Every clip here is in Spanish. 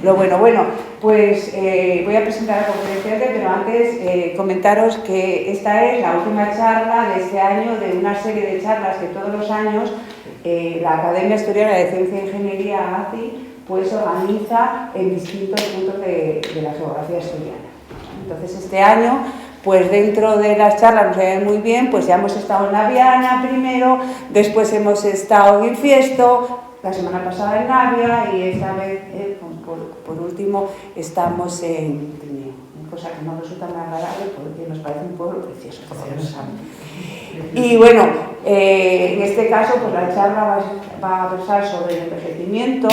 Bueno, pues voy a presentar la conferencia, pero antes comentaros que esta es la última charla de este año de una serie de charlas que todos los años la Academia Asturiana de Ciencia e Ingeniería, ACI, pues organiza en distintos puntos de la geografía asturiana. Entonces este año, pues dentro de las charlas nos ve muy bien, pues ya hemos estado en Naviana primero, después hemos estado en Infiesto, la semana pasada en Navia y esta vez, por último, estamos en Trineo, cosa que no resulta muy agradable porque nos parece un pueblo precioso, por lo menos a mí. Y bueno, en este caso, pues la charla va a versar sobre el envejecimiento.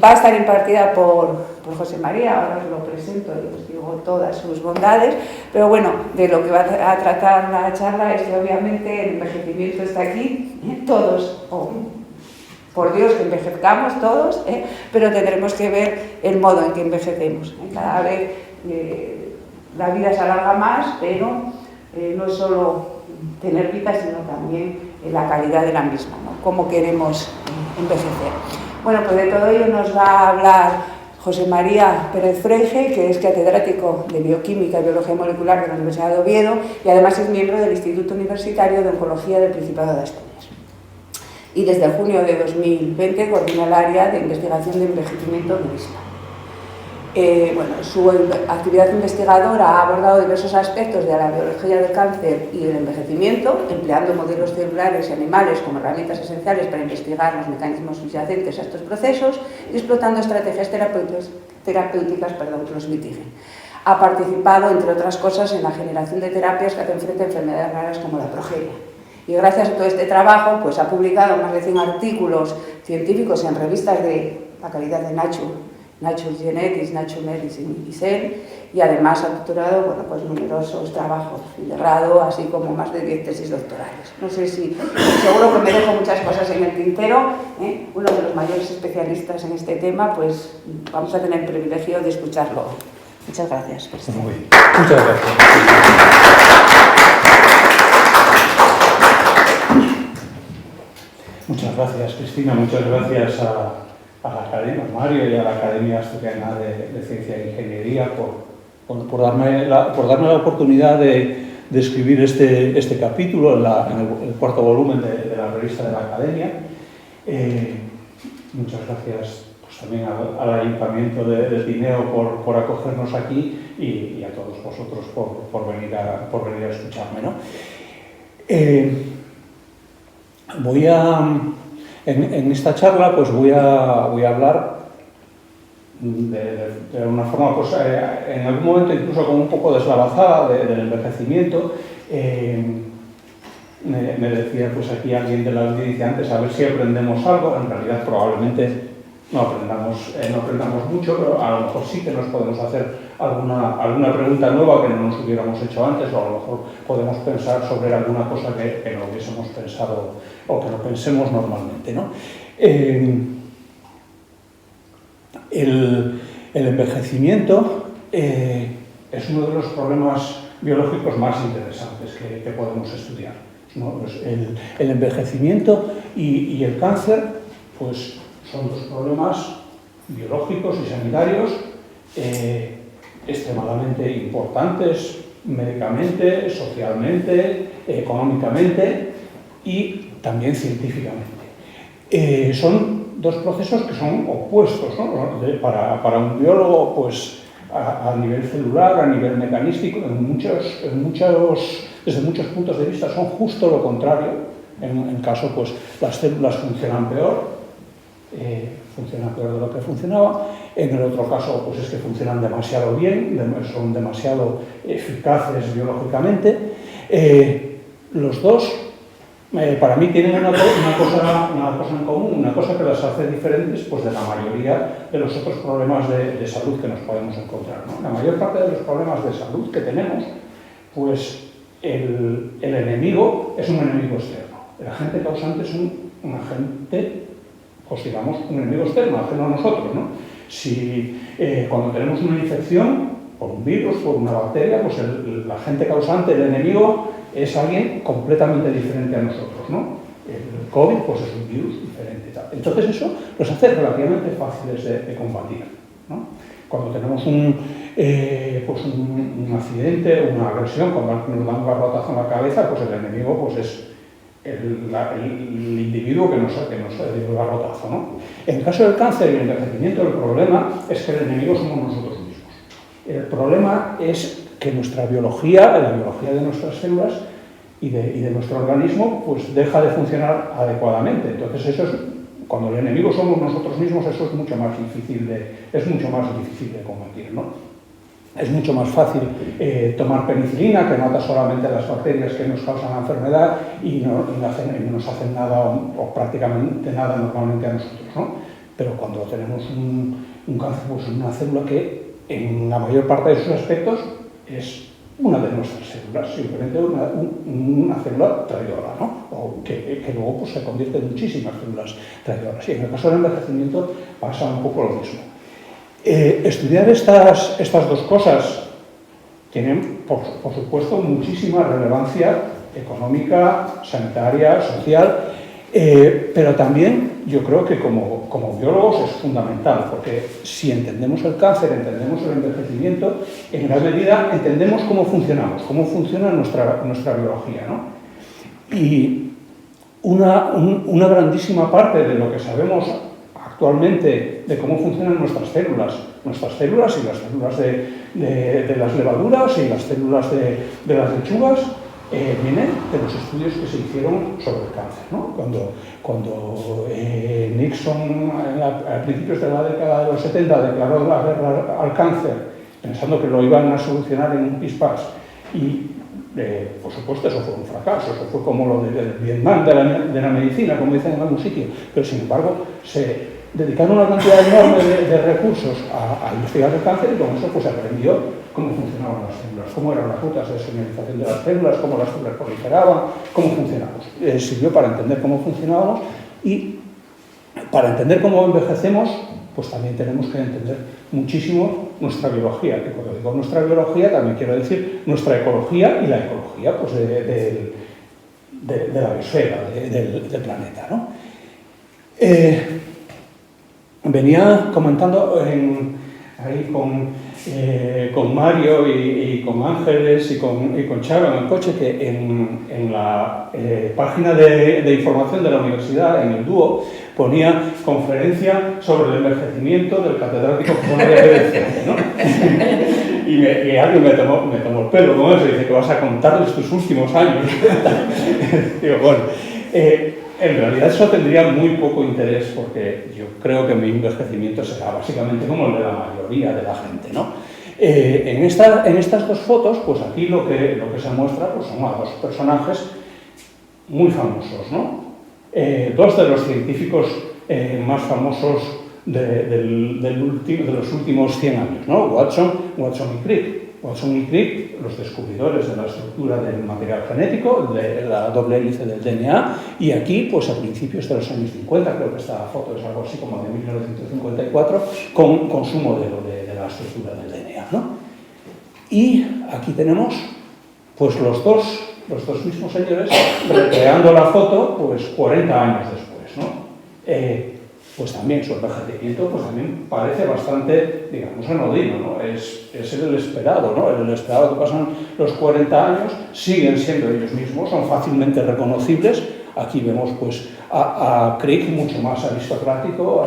Va a estar impartida por José María, ahora os lo presento y os digo todas sus bondades, pero bueno, de lo que va a tratar la charla es que obviamente el envejecimiento está aquí, todos, por Dios que envejezcamos todos, pero tendremos que ver el modo en que envejecemos. Cada vez la vida se alarga más, pero no es solo tener vida, sino también la calidad de la misma, ¿no? Cómo queremos envejecer. Bueno, pues de todo ello nos va a hablar José María Pérez Freije, que es catedrático de Bioquímica y Biología Molecular de la Universidad de Oviedo y además es miembro del Instituto Universitario de Oncología del Principado de Asturias. Y desde junio de 2020 coordina el área de investigación de envejecimiento medicina. Su actividad investigadora ha abordado diversos aspectos de la biología del cáncer y del envejecimiento, empleando modelos celulares y animales como herramientas esenciales para investigar los mecanismos subyacentes a estos procesos y explotando estrategias terapéuticas que los mitiguen. Ha participado, entre otras cosas, en la generación de terapias que hacen frente a enfermedades raras como la progeria. Y gracias a todo este trabajo, pues ha publicado más de 100 artículos científicos en revistas de la calidad de Nature Genetics, Nature Medicine y Cell, y además ha doctorado numerosos trabajos de grado, así como más de 10 tesis doctorales. No sé si, seguro que me dejo muchas cosas en el tintero, uno de los mayores especialistas en este tema, pues vamos a tener el privilegio de escucharlo. Muchas gracias. Muy bien. Muchas gracias. Muchas gracias, Cristina. Muchas gracias a la Academia, Mario, y a la Academia Asturiana de Ciencia e Ingeniería por darme la oportunidad de escribir este capítulo en el cuarto volumen de la revista de la Academia. Muchas gracias pues, también al Ayuntamiento de Tineo por acogernos aquí y a todos vosotros por venir a escucharme, ¿no? En esta charla pues voy a hablar de una forma, pues, en algún momento incluso como un poco deslavazada del envejecimiento. Me decía pues aquí alguien de la audiencia antes, a ver si aprendemos algo. En realidad probablemente no aprendamos mucho, pero a lo mejor sí que nos podemos hacer alguna pregunta nueva que no nos hubiéramos hecho antes, o a lo mejor podemos pensar sobre alguna cosa que no hubiésemos pensado o que no pensemos normalmente, ¿no? El envejecimiento es uno de los problemas biológicos más interesantes que podemos estudiar, ¿no? El envejecimiento y el cáncer pues, son dos problemas biológicos y sanitarios extremadamente importantes médicamente, socialmente, económicamente y también científicamente. Son dos procesos que son opuestos, ¿no? Para un biólogo, pues a nivel celular, a nivel mecanístico, desde muchos puntos de vista son justo lo contrario. En un caso, pues las células funcionan peor de lo que funcionaba. En el otro caso, pues es que funcionan demasiado bien, son demasiado eficaces biológicamente. Los dos, para mí, tienen una cosa en común, una cosa que las hace diferentes pues, de la mayoría de los otros problemas de salud que nos podemos encontrar, ¿no? La mayor parte de los problemas de salud que tenemos, pues el enemigo es un enemigo externo. El agente causante es un agente, pues digamos, un enemigo externo, ajeno a nosotros, ¿no? Si cuando tenemos una infección por un virus, por una bacteria, pues el agente causante, el enemigo, es alguien completamente diferente a nosotros, ¿no? El COVID pues, es un virus diferente. Entonces eso los hace relativamente fáciles de combatir, ¿no? Cuando tenemos un accidente, una agresión, cuando nos dan un garrotazo en la cabeza, pues el enemigo pues, es el individuo que nos dio el garrotazo, ¿no? En el caso del cáncer y el envejecimiento, el problema es que el enemigo somos nosotros mismos. El problema es que nuestra biología, la biología de nuestras células y de nuestro organismo, pues deja de funcionar adecuadamente. Entonces eso es, cuando el enemigo somos nosotros mismos, eso es mucho más difícil de combatir, ¿no? Es mucho más fácil tomar penicilina, que mata solamente las bacterias que nos causan la enfermedad y no nos hacen nada o prácticamente nada normalmente a nosotros, ¿no? Pero cuando tenemos un cáncer, pues es una célula que en la mayor parte de sus aspectos es una de nuestras células, simplemente una célula traidora, ¿no? O que luego pues, se convierte en muchísimas células traidoras. Y en el caso del envejecimiento pasa un poco lo mismo. Estudiar estas dos cosas tienen, por supuesto, muchísima relevancia económica, sanitaria, social, pero también yo creo que como biólogos es fundamental, porque si entendemos el cáncer, entendemos el envejecimiento, en gran medida entendemos cómo funcionamos, cómo funciona nuestra biología, ¿no? Y una grandísima parte de lo que sabemos actualmente de cómo funcionan nuestras células y las células de las levaduras y las células de las lechugas, viene de los estudios que se hicieron sobre el cáncer, ¿no? Cuando Nixon, a principios de la década de los 70, declaró la guerra al cáncer, pensando que lo iban a solucionar en un pispás, y por supuesto eso fue un fracaso, eso fue como lo del Vietnam de la medicina, como dicen en algún sitio, pero sin embargo se dedicaron una cantidad enorme de recursos a investigar el cáncer y con eso pues aprendió cómo funcionaban las células, cómo eran las rutas de señalización de las células, cómo las células proliferaban, cómo funcionamos. Sirvió para entender cómo funcionábamos y para entender cómo envejecemos, pues también tenemos que entender muchísimo nuestra biología. Y cuando digo nuestra biología también quiero decir nuestra ecología y la ecología pues, de la biosfera, del planeta, ¿no? Venía comentando ahí con Mario y con Ángeles y con Charo en el coche que en la página de información de la universidad, en el dúo, ponía conferencia sobre el envejecimiento del catedrático José María Pérez, ¿no? y alguien me tomó el pelo con eso y dice que vas a contarles tus últimos años. Digo, bueno, en realidad eso tendría muy poco interés porque yo creo que mi envejecimiento será básicamente como el de la mayoría de la gente, ¿no? En estas dos fotos, pues aquí lo que se muestra pues son a dos personajes muy famosos, ¿no? Dos de los científicos más famosos de los últimos 100 años, ¿no? Watson y Crick. Watson y Crick, los descubridores de la estructura del material genético, de la doble hélice del DNA, y aquí, pues a principios de los años 50, creo que esta foto es algo así como de 1954, con su modelo de la estructura del DNA, ¿no? Y aquí tenemos, pues los dos mismos señores recreando la foto, pues 40 años después, ¿no? Pues también su envejecimiento pues también parece bastante, digamos, anodino, ¿no? Es el esperado, ¿no? El esperado que pasan los 40 años, siguen siendo ellos mismos, son fácilmente reconocibles. Aquí vemos pues a Crick mucho más aristocrático,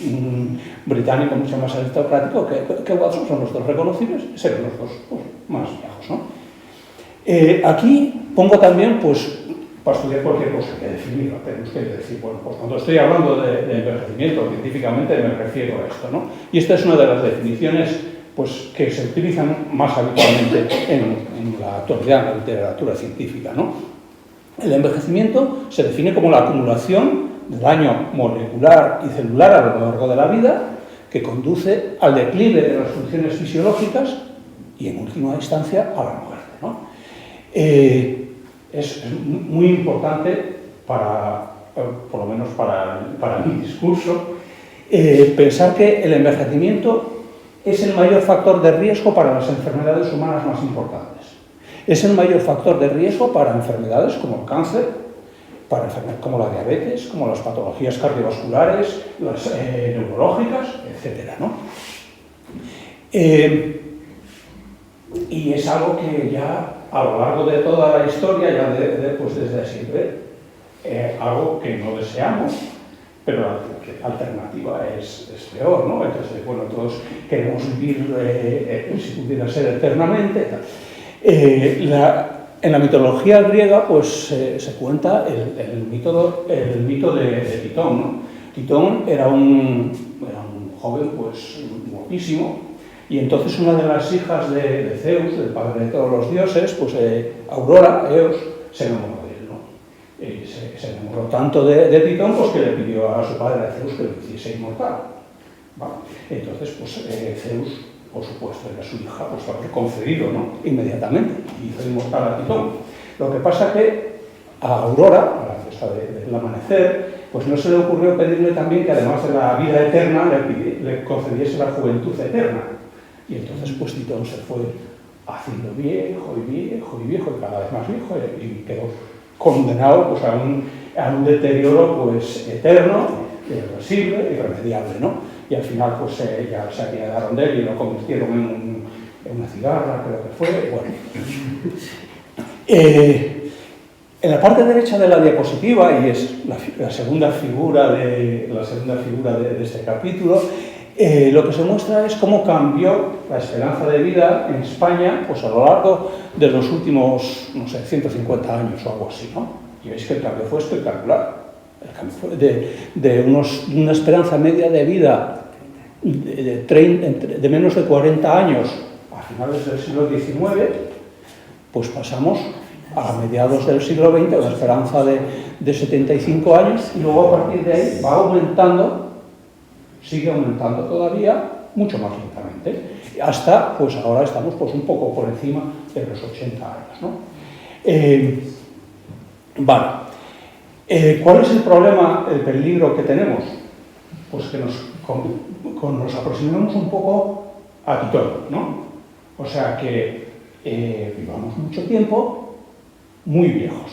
un británico mucho más aristocrático que Watson, son los dos reconocibles, serán los dos pues, más viejos, ¿no? Aquí pongo también pues para estudiar cualquier cosa que definirla, tenemos que decir, bueno, pues cuando estoy hablando de envejecimiento, científicamente me refiero a esto, ¿no? Y esta es una de las definiciones pues, que se utilizan más habitualmente en la actualidad, en la literatura científica, ¿no? El envejecimiento se define como la acumulación de daño molecular y celular a lo largo de la vida que conduce al declive de las funciones fisiológicas y, en última instancia, a la muerte, ¿no? Es muy importante por lo menos para mi discurso, pensar que el envejecimiento es el mayor factor de riesgo para las enfermedades humanas más importantes. Es el mayor factor de riesgo para enfermedades como el cáncer para enfermedades como la diabetes, como las patologías cardiovasculares, las neurológicas, etc., ¿no? Y es algo que ya a lo largo de toda la historia, ya pues desde siempre, algo que no deseamos, pero la alternativa es peor, ¿no? Entonces, bueno, todos queremos vivir, si pudiera ser, eternamente. En la mitología griega, pues se cuenta el mito de Titón, ¿no? Titón era un joven, pues, guapísimo, y entonces una de las hijas de Zeus, del padre de todos los dioses, pues Aurora, Eos, se enamoró de él, ¿no? Se enamoró tanto de Titón, pues que le pidió a su padre, a Zeus, que lo hiciese inmortal, ¿vale? Entonces, pues Zeus, por supuesto, era su hija, pues lo había concedido, ¿no? Inmediatamente, y hizo inmortal a Titón. Lo que pasa que a Aurora, a la diosa del amanecer, pues no se le ocurrió pedirle también que además de la vida eterna le concediese la juventud eterna. Y entonces pues Titón se fue haciendo viejo y viejo y viejo y cada vez más viejo y quedó condenado pues, a un deterioro pues eterno, irreversible, irremediable, ¿no? Y al final pues ya se apiadaron de él y lo convirtieron en una cigarra, creo que fue, bueno. En la parte derecha de la diapositiva, y es la segunda figura de este capítulo, lo que se muestra es cómo cambió la esperanza de vida en España pues, a lo largo de los últimos, no sé, 150 años o algo así, ¿no? Y veis que el cambio fue espectacular. El cambio fue de una esperanza media de vida de menos de 40 años a finales del siglo XIX, pues pasamos a mediados del siglo XX a una esperanza de 75 años y luego a partir de ahí va aumentando, sigue aumentando todavía, mucho más lentamente, hasta, pues ahora estamos pues un poco por encima de los 80 años, ¿no? Vale. ¿Cuál es el problema, el peligro que tenemos? Pues que nos aproximamos un poco a Titón, ¿no? O sea, que vivamos mucho tiempo muy viejos,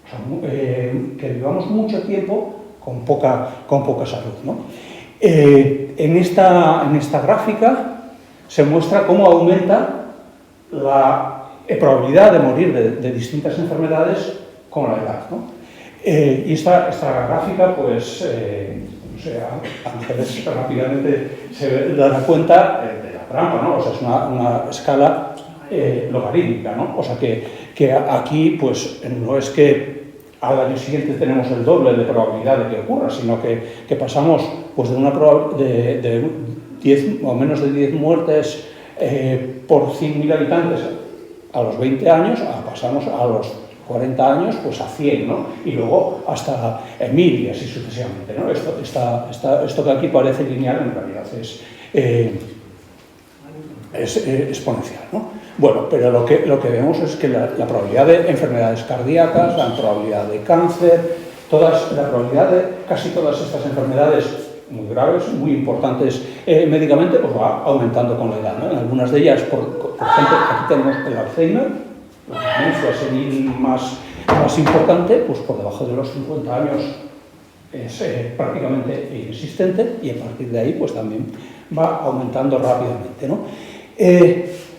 o sea, que vivamos mucho tiempo con poca salud, ¿no? En esta gráfica se muestra cómo aumenta la probabilidad de morir de distintas enfermedades con la edad, ¿no? Y esta gráfica, pues, no sé, Ángeles rápidamente se dará cuenta de la trampa, ¿no? O sea, es una escala logarítmica, ¿no? O sea, que aquí, pues, no es que al año siguiente tenemos el doble de probabilidad de que ocurra, sino que pasamos pues, de 10 o menos de 10 muertes por 100.000 habitantes a los 20 años, pasamos a los 40 años pues a 100, ¿no? Y luego hasta 1000 y así sucesivamente, ¿no? Esto que aquí parece lineal en realidad es exponencial, ¿no? Bueno, pero lo que vemos es que la probabilidad de enfermedades cardíacas, la probabilidad de cáncer, la probabilidad de casi todas estas enfermedades muy graves, muy importantes médicamente, pues va aumentando con la edad, ¿no? En algunas de ellas, por ejemplo, aquí tenemos el Alzheimer, la demencia senil más importante, pues por debajo de los 50 años es prácticamente inexistente y a partir de ahí pues también va aumentando rápidamente, ¿no?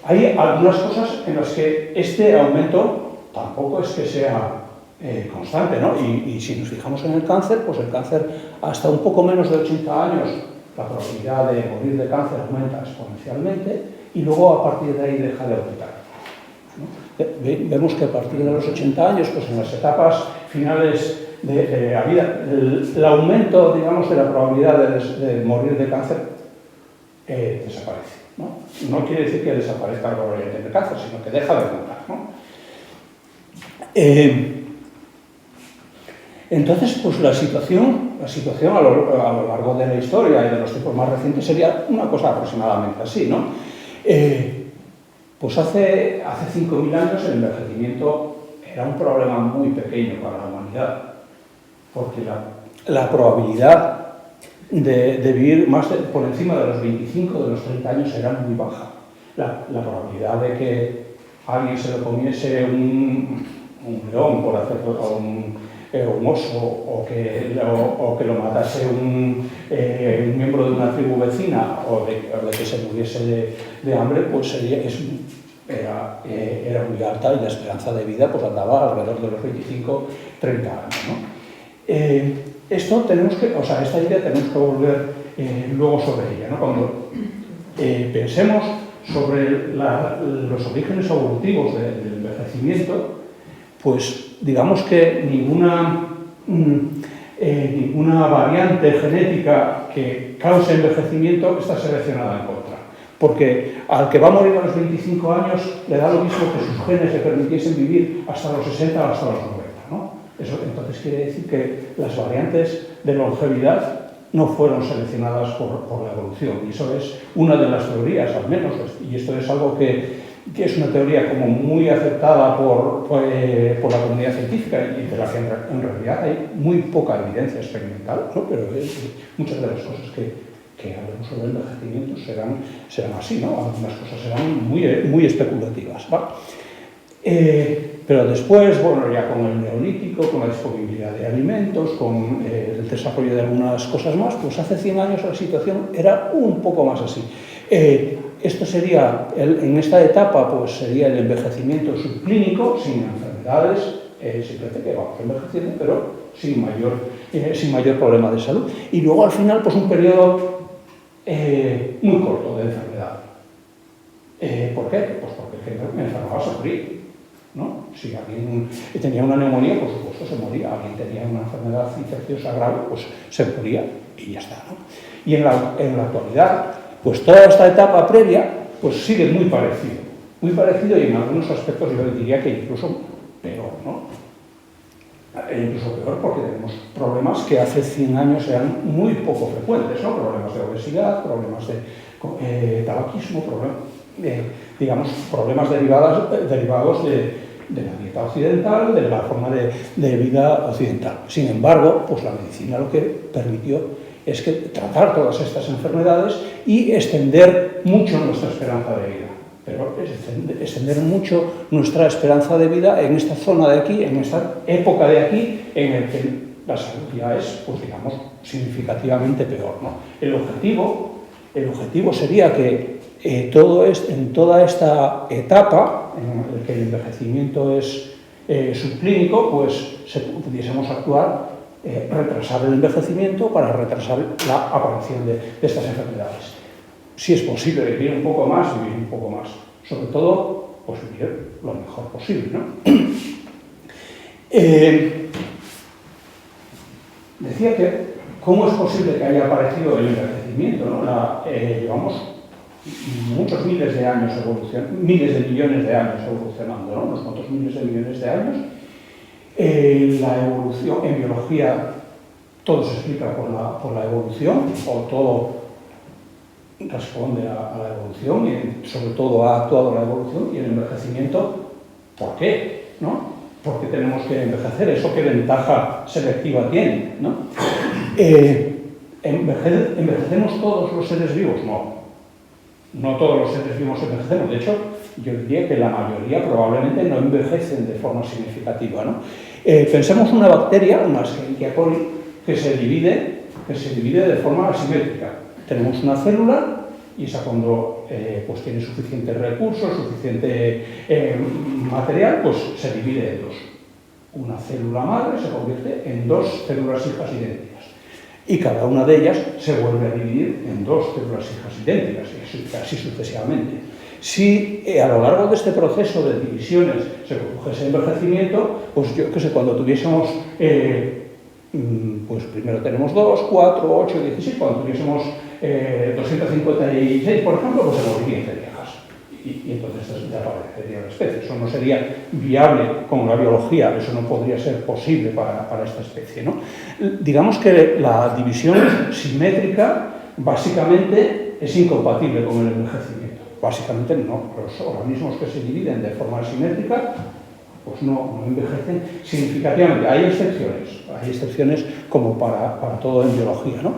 Hay algunas cosas en las que este aumento tampoco es que sea constante, ¿no? Y si nos fijamos en el cáncer, pues el cáncer hasta un poco menos de 80 años la probabilidad de morir de cáncer aumenta exponencialmente y luego a partir de ahí deja de aumentar, ¿no? Vemos que a partir de los 80 años, pues en las etapas finales de la vida, el aumento, digamos, de la probabilidad de morir de cáncer desaparece, ¿no? No quiere decir que desaparezca la probabilidad de tener cáncer, sino que deja de aumentar, ¿no? Entonces, pues la situación a lo largo de la historia y de los tiempos más recientes sería una cosa aproximadamente así, ¿no? Pues hace 5.000 años el envejecimiento era un problema muy pequeño para la humanidad, porque la probabilidad de vivir más por encima de los 25, de los 30 años era muy baja. La probabilidad de que alguien se lo comiese un león, por hacerlo, un oso o que lo matase un miembro de una tribu vecina o de que se muriese de hambre, pues era muy alta y la esperanza de vida pues andaba alrededor de los 25-30 años, ¿no? Esta idea tenemos que volver luego sobre ella, ¿no? Cuando pensemos sobre los orígenes evolutivos del envejecimiento, pues digamos que ninguna variante genética que cause envejecimiento está seleccionada en contra. Porque al que va a morir a los 25 años le da lo mismo que sus genes le permitiesen vivir hasta los 60 o hasta los 90, ¿no? Eso entonces quiere decir que las variantes de longevidad no fueron seleccionadas por la evolución. Y eso es una de las teorías, al menos, y esto es algo que es una teoría como muy aceptada por la comunidad científica y de la que en realidad hay muy poca evidencia experimental, ¿no? Pero muchas de las cosas que hablemos sobre el envejecimiento serán así, ¿no? Algunas cosas serán muy especulativas, ¿va? Pero después, bueno, ya con el neolítico, con la disponibilidad de alimentos, con el desarrollo de algunas cosas más, pues hace 100 años la situación era un poco más así. Esto sería, en esta etapa, pues sería el envejecimiento subclínico, sin enfermedades, simplemente que vamos envejeciendo, pero sin mayor problema de salud. Y luego al final, pues un periodo muy corto de enfermedad. ¿Por qué? Pues porque el que me enfermaba se moría, ¿no? Si alguien tenía una neumonía, por supuesto se moría. Alguien tenía una enfermedad infecciosa grave, pues se moría y ya está, ¿no? Y en la actualidad, pues toda esta etapa previa, pues sigue muy parecido y en algunos aspectos yo diría que incluso peor, ¿no? Incluso peor porque tenemos problemas que hace 100 años eran muy poco frecuentes, ¿no? Problemas de obesidad, problemas de tabaquismo, problemas derivados de la dieta occidental, de la forma de vida occidental. Sin embargo, pues la medicina lo que permitió es que tratar todas estas enfermedades y extender mucho nuestra esperanza de vida. Pero extender mucho nuestra esperanza de vida en esta zona de aquí, en esta época de aquí, en el que la salud ya es, pues digamos, significativamente peor, ¿no? El objetivo sería que en toda esta etapa, en la que el envejecimiento es subclínico, pues pudiésemos actuar, retrasar el envejecimiento para retrasar la aparición de estas enfermedades. Si es posible vivir un poco más, Sobre todo, pues vivir lo mejor posible, ¿no? Decía que, ¿cómo es posible que haya aparecido el envejecimiento, ¿no? Llevamos muchos miles de años miles de millones de años evolucionando, ¿no? Unos cuantos miles de millones de años. La evolución, en biología, todo se explica por la evolución, o todo responde a la evolución y sobre todo ha actuado la evolución. Y el envejecimiento, ¿por qué? ¿No? ¿Por qué tenemos que envejecer? ¿Eso qué ventaja selectiva tiene? ¿No? ¿Envejecemos todos los seres vivos? No todos los seres vivos envejecemos. De hecho, yo diría que la mayoría probablemente no envejecen de forma significativa, ¿no? Pensemos una bacteria, una Escherichia coli, que se divide de forma asimétrica. Tenemos una célula y esa cuando pues tiene suficientes recursos, suficiente material, pues se divide en dos. Una célula madre se convierte en dos células hijas idénticas. Y cada una de ellas se vuelve a dividir en dos células hijas idénticas, y así sucesivamente. Si a lo largo de este proceso de divisiones se produjese envejecimiento, pues yo qué sé, cuando tuviésemos, pues primero tenemos 2, 4, 8, 16, cuando tuviésemos 256, por ejemplo, pues se morirían de viejas. Y entonces desaparecería la especie. Eso no sería viable con la biología, eso no podría ser posible para esta especie, ¿no? Digamos que la división simétrica básicamente es incompatible con el envejecimiento. Básicamente no. Los organismos que se dividen de forma asimétrica pues no envejecen significativamente. Hay excepciones como para todo en biología, ¿no?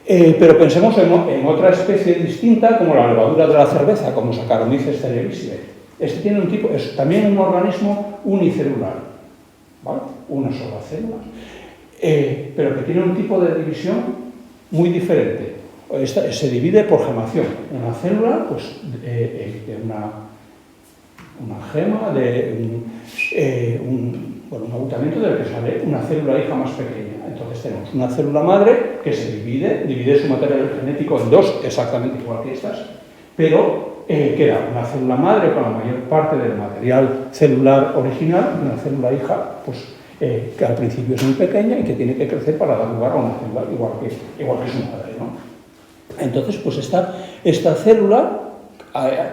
Pero pensemos en otra especie distinta, como la levadura de la cerveza, como Saccharomyces cerevisiae. Este tiene es también un organismo unicelular, ¿vale? una sola célula, pero que tiene un tipo de división muy diferente. Se divide por gemación. Una célula, pues, una gema, un aglutinamiento del que sale una célula hija más pequeña. Entonces tenemos una célula madre que se divide su material genético en dos, exactamente igual que estas, pero queda una célula madre con la mayor parte del material celular original, una célula hija, pues, que al principio es muy pequeña y que tiene que crecer para dar lugar a una célula igual que su madre, ¿no? Entonces, pues esta célula,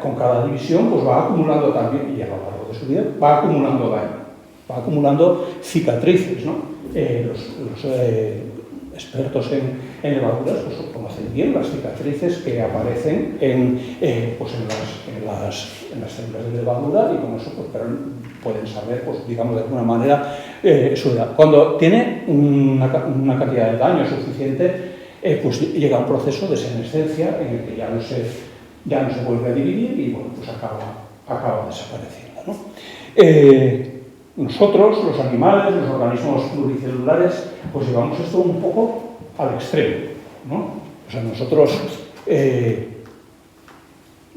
con cada división, pues va acumulando también, y a lo largo de su vida, va acumulando daño, va acumulando cicatrices, ¿no? Los expertos en levaduras pues, conocen bien las cicatrices que aparecen en las células de levadura y con eso pues, pueden saber, pues, digamos, de alguna manera su edad. Cuando tiene una cantidad de daño suficiente, pues llega un proceso de senescencia en el que ya no se vuelve a dividir y bueno, pues acaba desapareciendo, ¿no? Nosotros, los animales, los organismos pluricelulares, pues llevamos esto un poco al extremo, ¿no? O sea, nosotros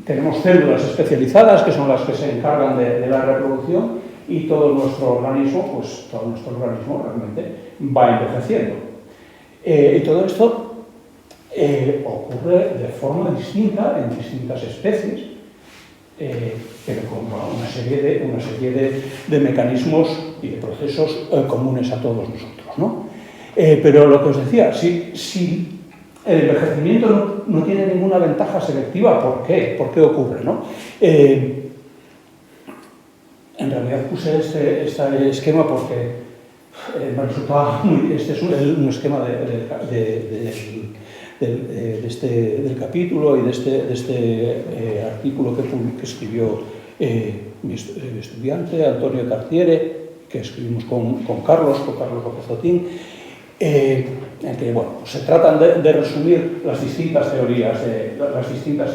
tenemos células especializadas que son las que se encargan de la reproducción y todo nuestro organismo realmente va envejeciendo. Y todo esto ocurre de forma distinta en distintas especies, pero con una serie de mecanismos y de procesos comunes a todos nosotros, ¿no? Pero lo que os decía, si el envejecimiento no tiene ninguna ventaja selectiva, ¿por qué? ¿Por qué ocurre, no? En realidad puse este esquema porque me resultaba este es un esquema del capítulo y de este artículo que escribió mi estudiante, Antonio Tartiere, que escribimos con Carlos López Otín, en que bueno, pues se tratan de resumir las distintas teorías del envejecimiento.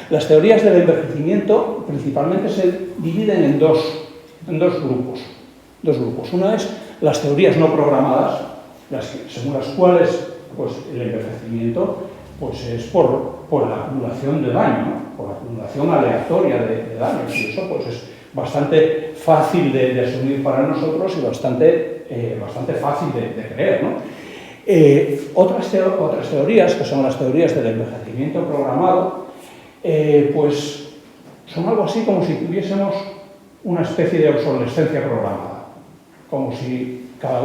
Las teorías del envejecimiento principalmente se dividen en dos grupos. Una es las teorías no programadas, según las cuales pues, el envejecimiento pues, es por la acumulación de daño, ¿no? Por la acumulación aleatoria de daños, y eso pues, es bastante fácil de asumir para nosotros y bastante fácil de creer, ¿no? Otras teorías, que son las teorías del envejecimiento programado, pues son algo así como si tuviésemos una especie de obsolescencia programada, como si cada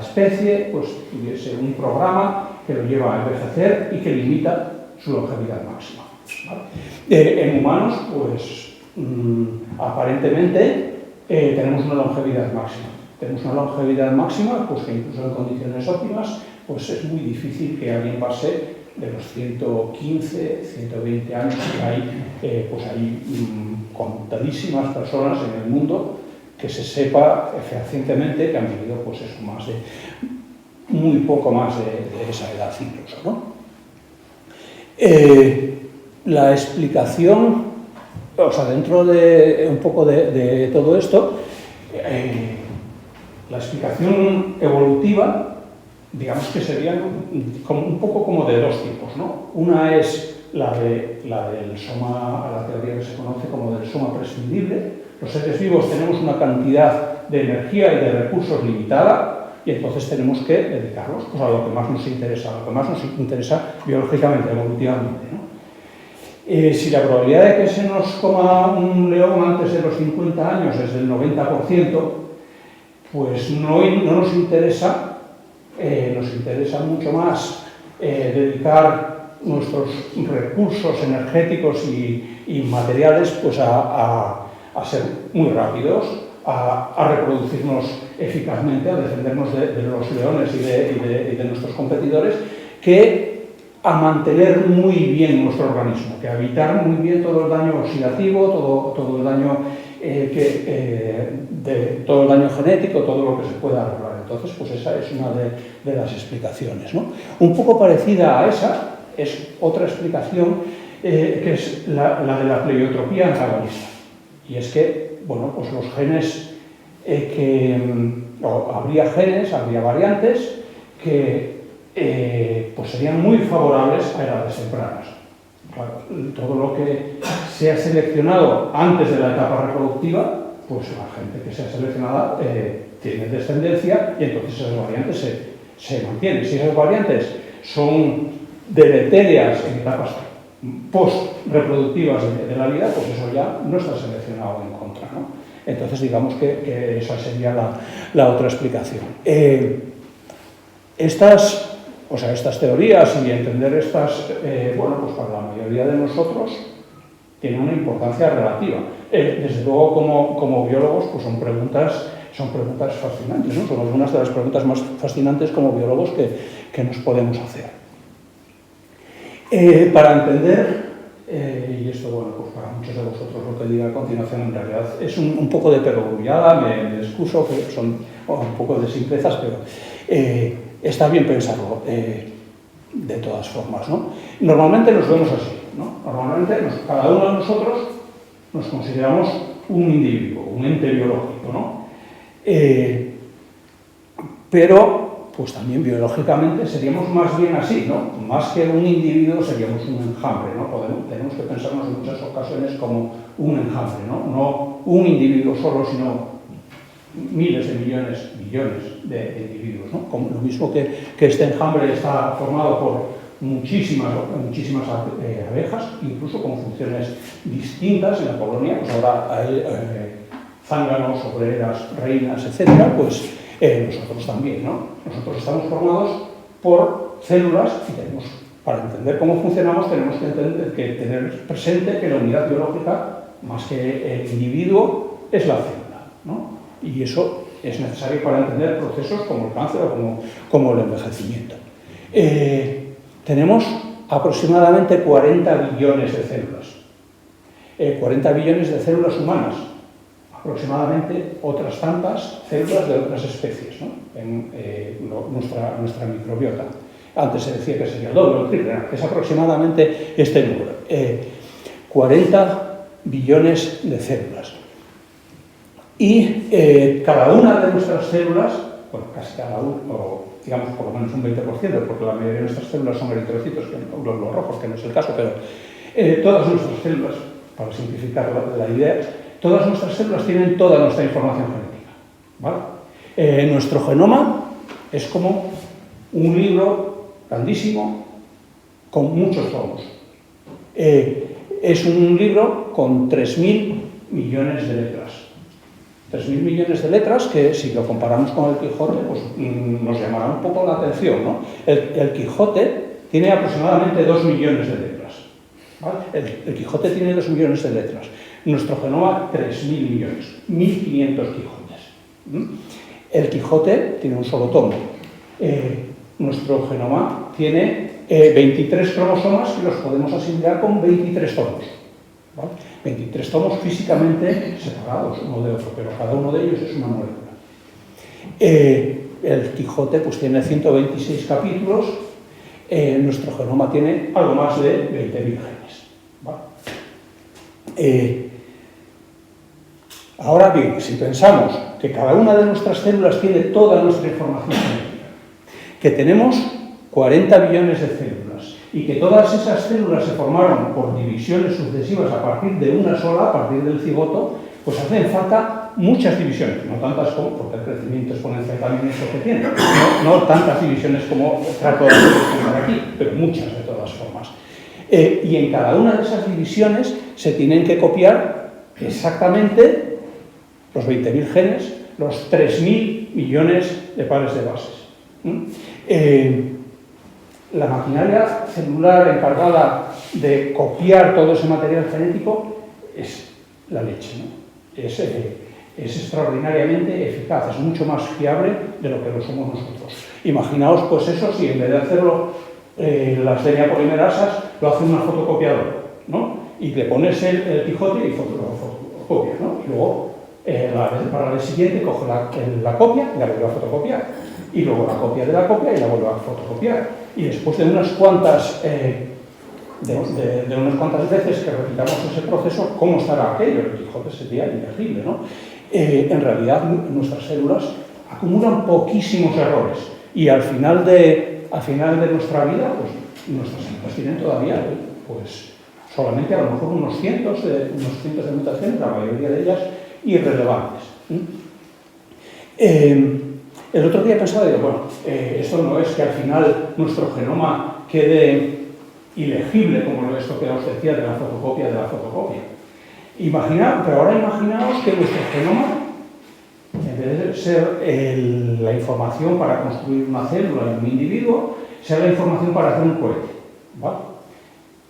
especie pues, tuviese un programa que lo lleva a envejecer y que limita su longevidad máxima, ¿vale? En humanos, pues aparentemente tenemos una longevidad máxima. Tenemos una longevidad máxima, pues que incluso en condiciones óptimas, pues es muy difícil que alguien pase de los 115, 120 años que hay, pues hay contadísimas personas en el mundo que se sepa fehacientemente que han vivido, pues eso, muy poco más de esa edad incluso, ¿no? La explicación, o sea, dentro de un poco de todo esto, la explicación evolutiva, digamos que serían un poco como de dos tipos, ¿no? Una es la del soma, la teoría que se conoce como del soma prescindible. Los seres vivos tenemos una cantidad de energía y de recursos limitada y entonces tenemos que dedicarlos pues, a lo que más nos interesa, biológicamente, evolutivamente, ¿no? Si la probabilidad de que se nos coma un león antes de los 50 años es del 90%, pues no nos interesa, nos interesa mucho más dedicar nuestros recursos energéticos y materiales pues, a ser muy rápidos, a reproducirnos eficazmente, a defendernos de los leones y de nuestros competidores, que a mantener muy bien nuestro organismo, que a evitar muy bien todo el daño oxidativo, todo el daño todo el daño genético, todo lo que se pueda arreglar. Entonces, pues esa es una de las explicaciones, ¿no? Un poco parecida a esa es otra explicación que es la de la pleiotropía antagonista. Y es que, bueno, pues los genes habría genes, habría variantes que pues serían muy favorables a edades tempranas. Claro, todo lo que se ha seleccionado antes de la etapa reproductiva, pues la gente que sea seleccionada tiene descendencia y entonces esas variantes se mantienen. Si esas variantes son deleterias en etapas post-reproductivas de la vida, pues eso ya no está seleccionado en contra, ¿no? Entonces, digamos que esa sería la otra explicación. Estas teorías y entender estas, bueno, pues para la mayoría de nosotros tienen una importancia relativa. Desde luego, como biólogos, pues son preguntas fascinantes, ¿no? Son algunas de las preguntas más fascinantes como biólogos que nos podemos hacer. Para entender, y esto, bueno, pues para muchos de vosotros lo que diga a continuación en realidad es un poco de perogrullada, me excuso, que son un poco de simplezas, pero está bien pensarlo de todas formas, ¿no? Normalmente nos vemos así, ¿no? Normalmente cada uno de nosotros nos consideramos un individuo, un ente biológico, ¿no? Pero pues también biológicamente seríamos más bien así, ¿no? Más que un individuo seríamos un enjambre, ¿no? Tenemos que pensarnos en muchas ocasiones como un enjambre, ¿no? No un individuo solo, sino miles de millones de individuos, ¿no? Como lo mismo que este enjambre está formado por muchísimas abejas, incluso con funciones distintas en la colonia, pues ahora hay zánganos, obreras, reinas, etcétera, pues nosotros también, ¿no? Nosotros estamos formados por células y para entender cómo funcionamos tenemos que tener presente que la unidad biológica, más que el individuo, es la célula, ¿no? Y eso es necesario para entender procesos como el cáncer o como el envejecimiento. Tenemos aproximadamente 40 billones de células. 40 billones de células humanas. Aproximadamente otras tantas células de otras especies, ¿no? En nuestra microbiota. Antes se decía que sería el doble o el triple, es aproximadamente este número. 40 billones de células. Y cada una de nuestras células, bueno, casi cada una, o digamos por lo menos un 20%, porque la mayoría de nuestras células son eritrocitos, los rojos, que no es el caso, pero todas nuestras células, para simplificar la idea, todas nuestras células tienen toda nuestra información genética, ¿vale? Nuestro genoma es como un libro grandísimo con muchos tomos. Es un libro con 3.000 millones de letras. 3.000 millones de letras que, si lo comparamos con el Quijote, pues nos llamará un poco la atención, ¿no? El Quijote tiene aproximadamente 2 millones de letras, ¿vale? El Quijote tiene 2 millones de letras. Nuestro genoma, 3.000 millones, 1.500 Quijotes. El Quijote tiene un solo tomo. Nuestro genoma tiene 23 cromosomas que los podemos asimilar con 23 tomos. ¿Vale? 23 tomos físicamente separados uno de otro, pero cada uno de ellos es una molécula. El Quijote pues tiene 126 capítulos. Nuestro genoma tiene algo más de 20.000 genes. ¿Vale? Ahora bien, si pensamos que cada una de nuestras células tiene toda nuestra información genética, que tenemos 40 billones de células y que todas esas células se formaron por divisiones sucesivas a partir de una sola, a partir del cigoto, pues hacen falta muchas divisiones, no tantas como, porque el crecimiento exponencial también es lo que tiene, no tantas divisiones como trato de explicar aquí, pero muchas de todas formas. Y en cada una de esas divisiones se tienen que copiar exactamente los 20.000 genes, los 3.000 millones de pares de bases. La maquinaria celular encargada de copiar todo ese material genético es la leche, ¿no? Es extraordinariamente eficaz, es mucho más fiable de lo que lo somos nosotros. Imaginaos pues eso si en vez de hacerlo las DNA polimerasas lo hace una fotocopiadora, ¿no? Y le pones el Quijote y fotocopia, ¿no? Y luego para el siguiente coge la copia y la vuelve a fotocopiar. Y luego la copia de la copia y la vuelve a fotocopiar. Y después de unas cuantas veces que repitamos ese proceso, ¿cómo estará aquello? El Quijote sería ilegible, ¿no? en realidad nuestras células acumulan poquísimos errores y al final de nuestra vida, pues nuestras células tienen todavía, pues solamente a lo mejor unos cientos de mutaciones, la mayoría de ellas irrelevantes. El otro día pensaba, digo, bueno, esto no es que al final nuestro genoma quede ilegible, como esto que os decía de la fotocopia. Pero ahora imaginaos que nuestro genoma, en vez de ser la información para construir una célula en un individuo, sea la información para hacer un cohete, ¿vale?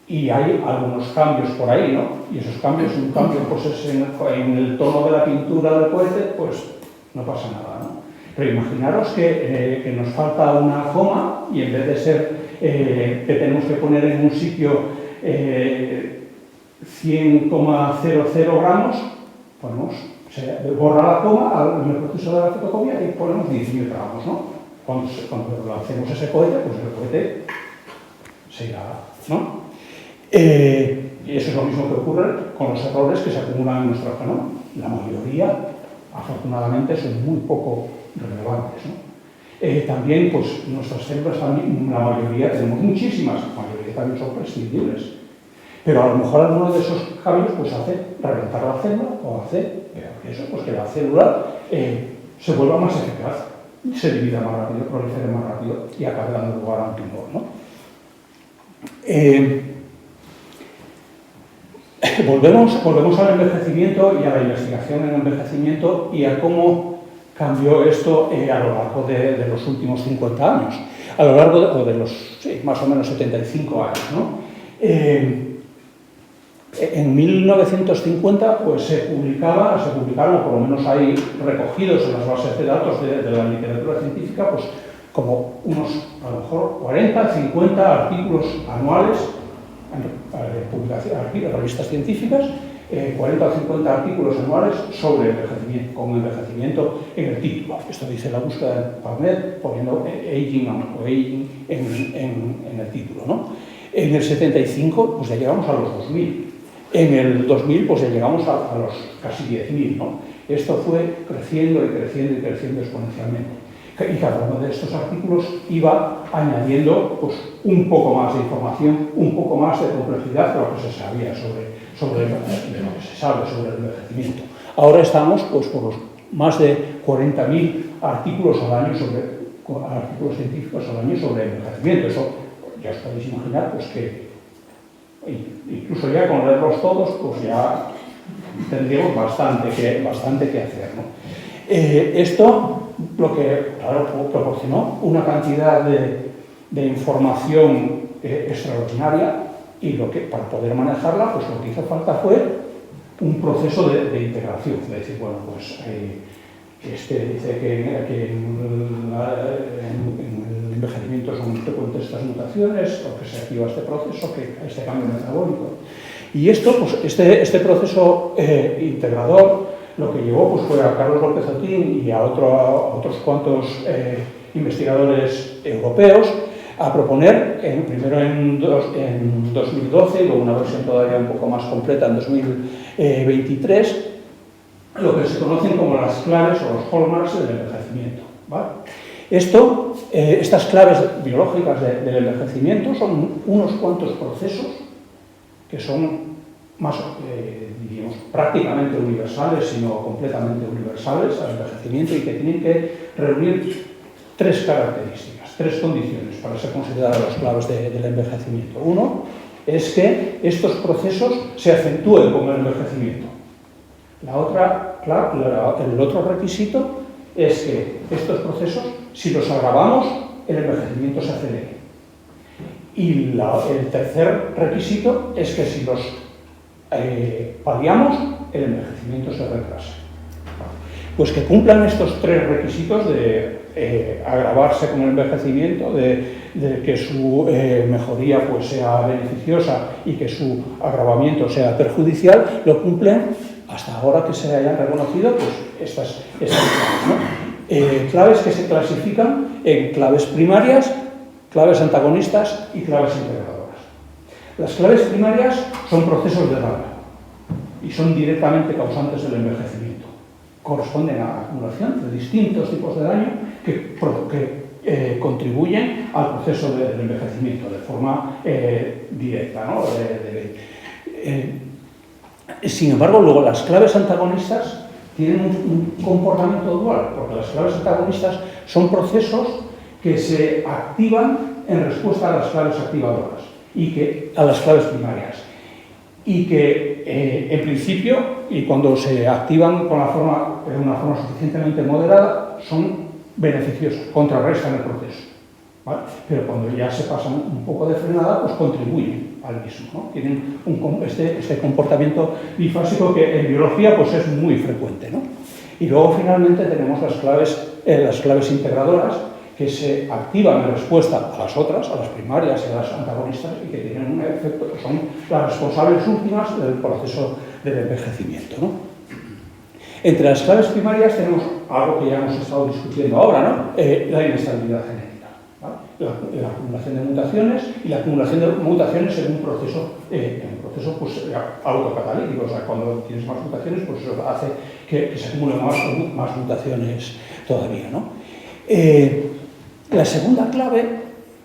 Y hay algunos cambios por ahí, ¿no? Y esos cambios, un cambio pues es en el tono de la pintura del cohete, pues no pasa nada, ¿no? Pero imaginaros que nos falta una coma y en vez de ser que tenemos que poner en un sitio 100,00 gramos, ponemos, se borra la coma en el proceso de la fotocopia y ponemos 10.000 gramos, ¿no? Cuando hacemos ese cohete, pues el cohete se irá, ¿no? Y eso es lo mismo que ocurre con los errores que se acumulan en nuestro genoma. La mayoría, afortunadamente, son muy poco relevantes, ¿no? También, pues, nuestras células, también, la mayoría, tenemos muchísimas, la mayoría también son prescindibles. Pero a lo mejor alguno de esos cambios pues, hace reventar la célula o hace eso, pues, que la célula se vuelva más eficaz, se divida más rápido, prolifere más rápido y acabe dando lugar a un tumor, ¿no? Volvemos al envejecimiento y a la investigación en envejecimiento y a cómo cambió esto a lo largo de los últimos 50 años, a lo largo de los más o menos 75 años, ¿no? En 1950 pues, se publicaron, o por lo menos hay recogidos en las bases de datos de la literatura científica, pues, como unos, a lo mejor, 40, 50 artículos anuales en revistas científicas, 40 o 50 artículos anuales sobre envejecimiento, con envejecimiento en el título. Esto dice la búsqueda de PubMed poniendo aging o aging en el título, ¿no? En el 75 pues ya llegamos a los 2000. En el 2000 pues ya llegamos a los casi 10.000, ¿no? Esto fue creciendo y creciendo y creciendo exponencialmente. Y cada uno de estos artículos iba añadiendo pues, un poco más de información, un poco más de complejidad de lo que se sabía sobre el envejecimiento. Ahora estamos pues, por los más de 40.000 artículos al año artículos científicos al año sobre envejecimiento. Eso ya os podéis imaginar pues, que incluso ya con leerlos todos pues ya tendríamos bastante que hacer, ¿no? Esto lo que claro, proporcionó una cantidad de información extraordinaria y para poder manejarla, pues lo que hizo falta fue un proceso de integración. Es decir, bueno, pues dice que en el envejecimiento son frecuentes estas mutaciones, o que se activa este proceso, este cambio metabólico. Y esto, pues, este proceso integrador, lo que llevó pues, fue a Carlos López Otín y a otros cuantos investigadores europeos a proponer, primero en 2012 y luego una versión todavía un poco más completa en 2023, lo que se conocen como las claves o los hallmarks del envejecimiento, ¿vale? Estas claves biológicas del envejecimiento son unos cuantos procesos que son más, diríamos, prácticamente universales, sino completamente universales al envejecimiento y que tienen que reunir tres características, tres condiciones para ser consideradas las claves del envejecimiento. Uno es que estos procesos se acentúen con el envejecimiento. El otro requisito es que estos procesos, si los agravamos, el envejecimiento se acelere. Y el tercer requisito es que si los paliamos, el envejecimiento se retrasa. Pues que cumplan estos tres requisitos de agravarse con el envejecimiento, de que su mejoría pues, sea beneficiosa y que su agravamiento sea perjudicial, lo cumplen hasta ahora que se hayan reconocido pues, estas claves, ¿no? Claves que se clasifican en claves primarias, claves antagonistas y claves integradoras. Las claves primarias son procesos de daño y son directamente causantes del envejecimiento, corresponden a la acumulación de distintos tipos de daño que contribuyen al proceso del envejecimiento de forma directa, ¿no? Sin embargo, luego las claves antagonistas tienen un comportamiento dual, porque las claves antagonistas son procesos que se activan en respuesta a las claves activadoras a las claves primarias, y que en principio, y cuando se activan de una forma suficientemente moderada, son beneficiosos, contrarrestan el proceso, ¿vale? Pero cuando ya se pasan un poco de frenada, pues contribuyen al mismo, ¿no? Tienen este comportamiento bifásico que en biología pues es muy frecuente, ¿no? Y luego finalmente tenemos las claves integradoras, que se activan en respuesta a las otras, a las primarias y a las antagonistas, y que tienen un efecto, que son las responsables últimas del proceso del envejecimiento, ¿no? Entre las claves primarias tenemos algo que ya hemos estado discutiendo ahora, ¿no? La inestabilidad genética, ¿vale? La acumulación de mutaciones y la acumulación de mutaciones en un proceso pues, autocatalítico. O sea, cuando tienes más mutaciones, pues eso hace que se acumulen más mutaciones todavía, ¿no? La segunda clave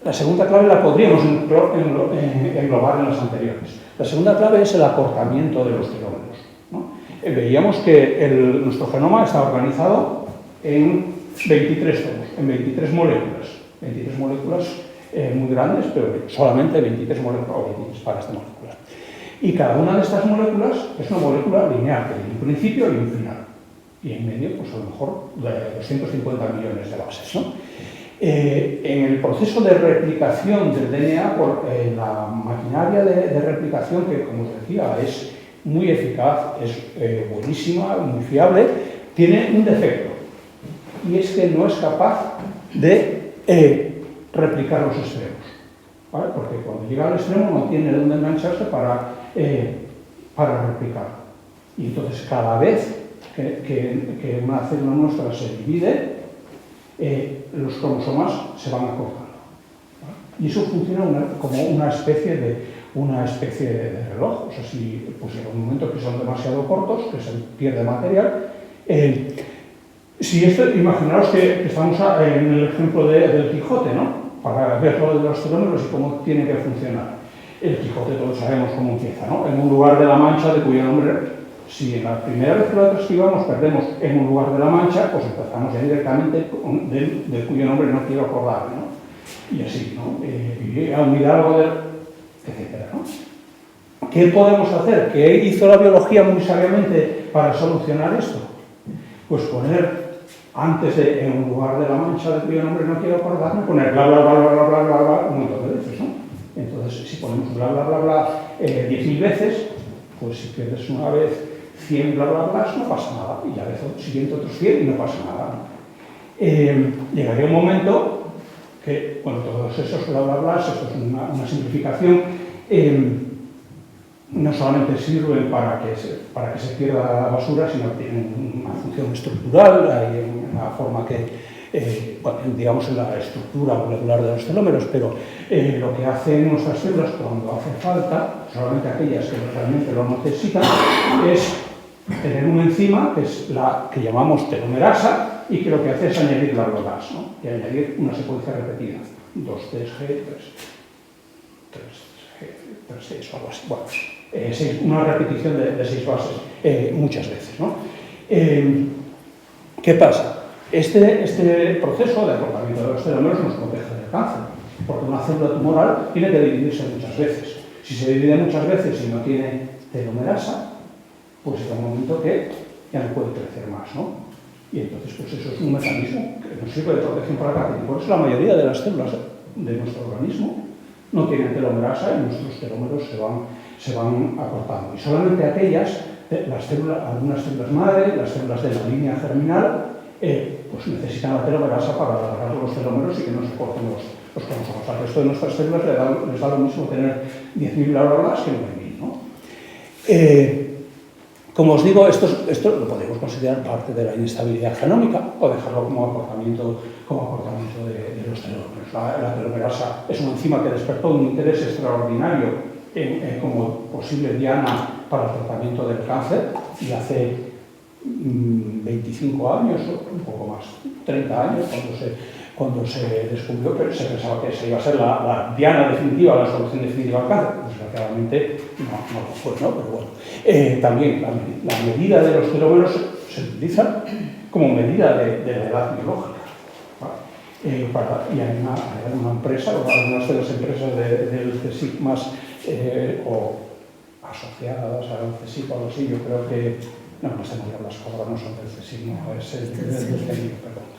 la podríamos englobar en las anteriores. La segunda clave es el acortamiento de los telómeros, ¿no? Veíamos que nuestro genoma está organizado en 23 tomos, en 23 moléculas. 23 moléculas muy grandes, pero solamente 23 moléculas o 23 pares de moléculas. Y cada una de estas moléculas es una molécula lineal, que tiene un principio y un final. Y en medio, pues a lo mejor, 250 millones de bases, ¿no? En el proceso de replicación del DNA, la maquinaria de replicación, que como os decía, es muy eficaz, es buenísima, muy fiable, tiene un defecto, y es que no es capaz de replicar los extremos, ¿vale? Porque cuando llega al extremo no tiene dónde engancharse para replicar. Y entonces cada vez que una célula nuestra se divide, los cromosomas se van acortando, ¿vale? Y eso funciona como una especie de reloj. O sea, si pues, en un momento que son demasiado cortos, que se pierde material, imaginaos que estamos en el ejemplo del Quijote, ¿no? Para ver lo de los telómeros y cómo tiene que funcionar. El Quijote todos sabemos cómo empieza, ¿no? En un lugar de la Mancha, de cuyo nombre, si en la primera vez que lo transcribamos perdemos en un lugar de la Mancha, pues empezamos ya directamente de cuyo nombre no quiero acordarme, ¿no? Y así, ¿no? A un hidalgo etcétera, ¿no? ¿Qué podemos hacer? ¿Qué hizo la biología muy sabiamente para solucionar esto? Pues poner antes en un lugar de la Mancha de cuyo nombre no quiero acordarme, poner bla, bla, bla, bla, bla, bla, bla, bla, un montón de veces, ¿no? Entonces, si ponemos bla, bla, bla, bla 10.000 veces, pues si pierdes una vez 100 bla, bla, bla, no pasa nada. Y la vez siguiente otros 100 y no pasa nada, ¿no? Llegaría un momento que, bueno, todos esos bla, bla, bla, esto es una simplificación, no solamente sirven para que se pierda la basura, sino que tienen una función estructural, hay una forma que, bueno, digamos en la estructura molecular de los telómeros, pero lo que hacen nuestras células cuando hace falta, solamente aquellas que realmente lo necesitan, es tener una enzima que es la que llamamos telomerasa y que lo que hace es añadir la BLAS, ¿no? Y añadir una secuencia repetida, 2, 3G, 3G, 3G o algo así. Bueno, una repetición de 6 bases muchas veces, ¿no? ¿Qué pasa? Este proceso de acortamiento de los telómeros nos protege del cáncer, porque una célula tumoral tiene que dividirse muchas veces. Si se divide muchas veces y no tiene telomerasa, pues llega un momento que ya no puede crecer más, ¿no? Y entonces, pues eso es un mecanismo que nos sirve de protección para el cáncer. Y por eso la mayoría de las células de nuestro organismo no tienen telomerasa y nuestros telómeros se van acortando. Y solamente aquellas, algunas células madre, las células de la línea germinal, pues necesitan la telomerasa para alargar los telómeros y que no se corten los cromosomas. Al resto de nuestras células les da lo mismo tener 10.000 bla, bla, bla, que 9.000, ¿no? Como os digo, esto lo podemos considerar parte de la inestabilidad genómica o dejarlo como acortamiento de los telómeros. La telomerasa es una enzima que despertó un interés extraordinario como posible diana para el tratamiento del cáncer, y hace 25 años, o un poco más, 30 años, cuando se descubrió, pero se pensaba que esa iba a ser la diana definitiva, la solución definitiva al cáncer. Desgraciadamente no lo fue, ¿no? Pero bueno. También la medida de los telómeros se utiliza como medida de la edad biológica. Y hay una empresa, o algunas de las empresas del CSIC más o asociadas al CSIC o algo así, yo creo que, no sé muy bien, las cosas no son del CSIC, no, es del CSIC, perdón.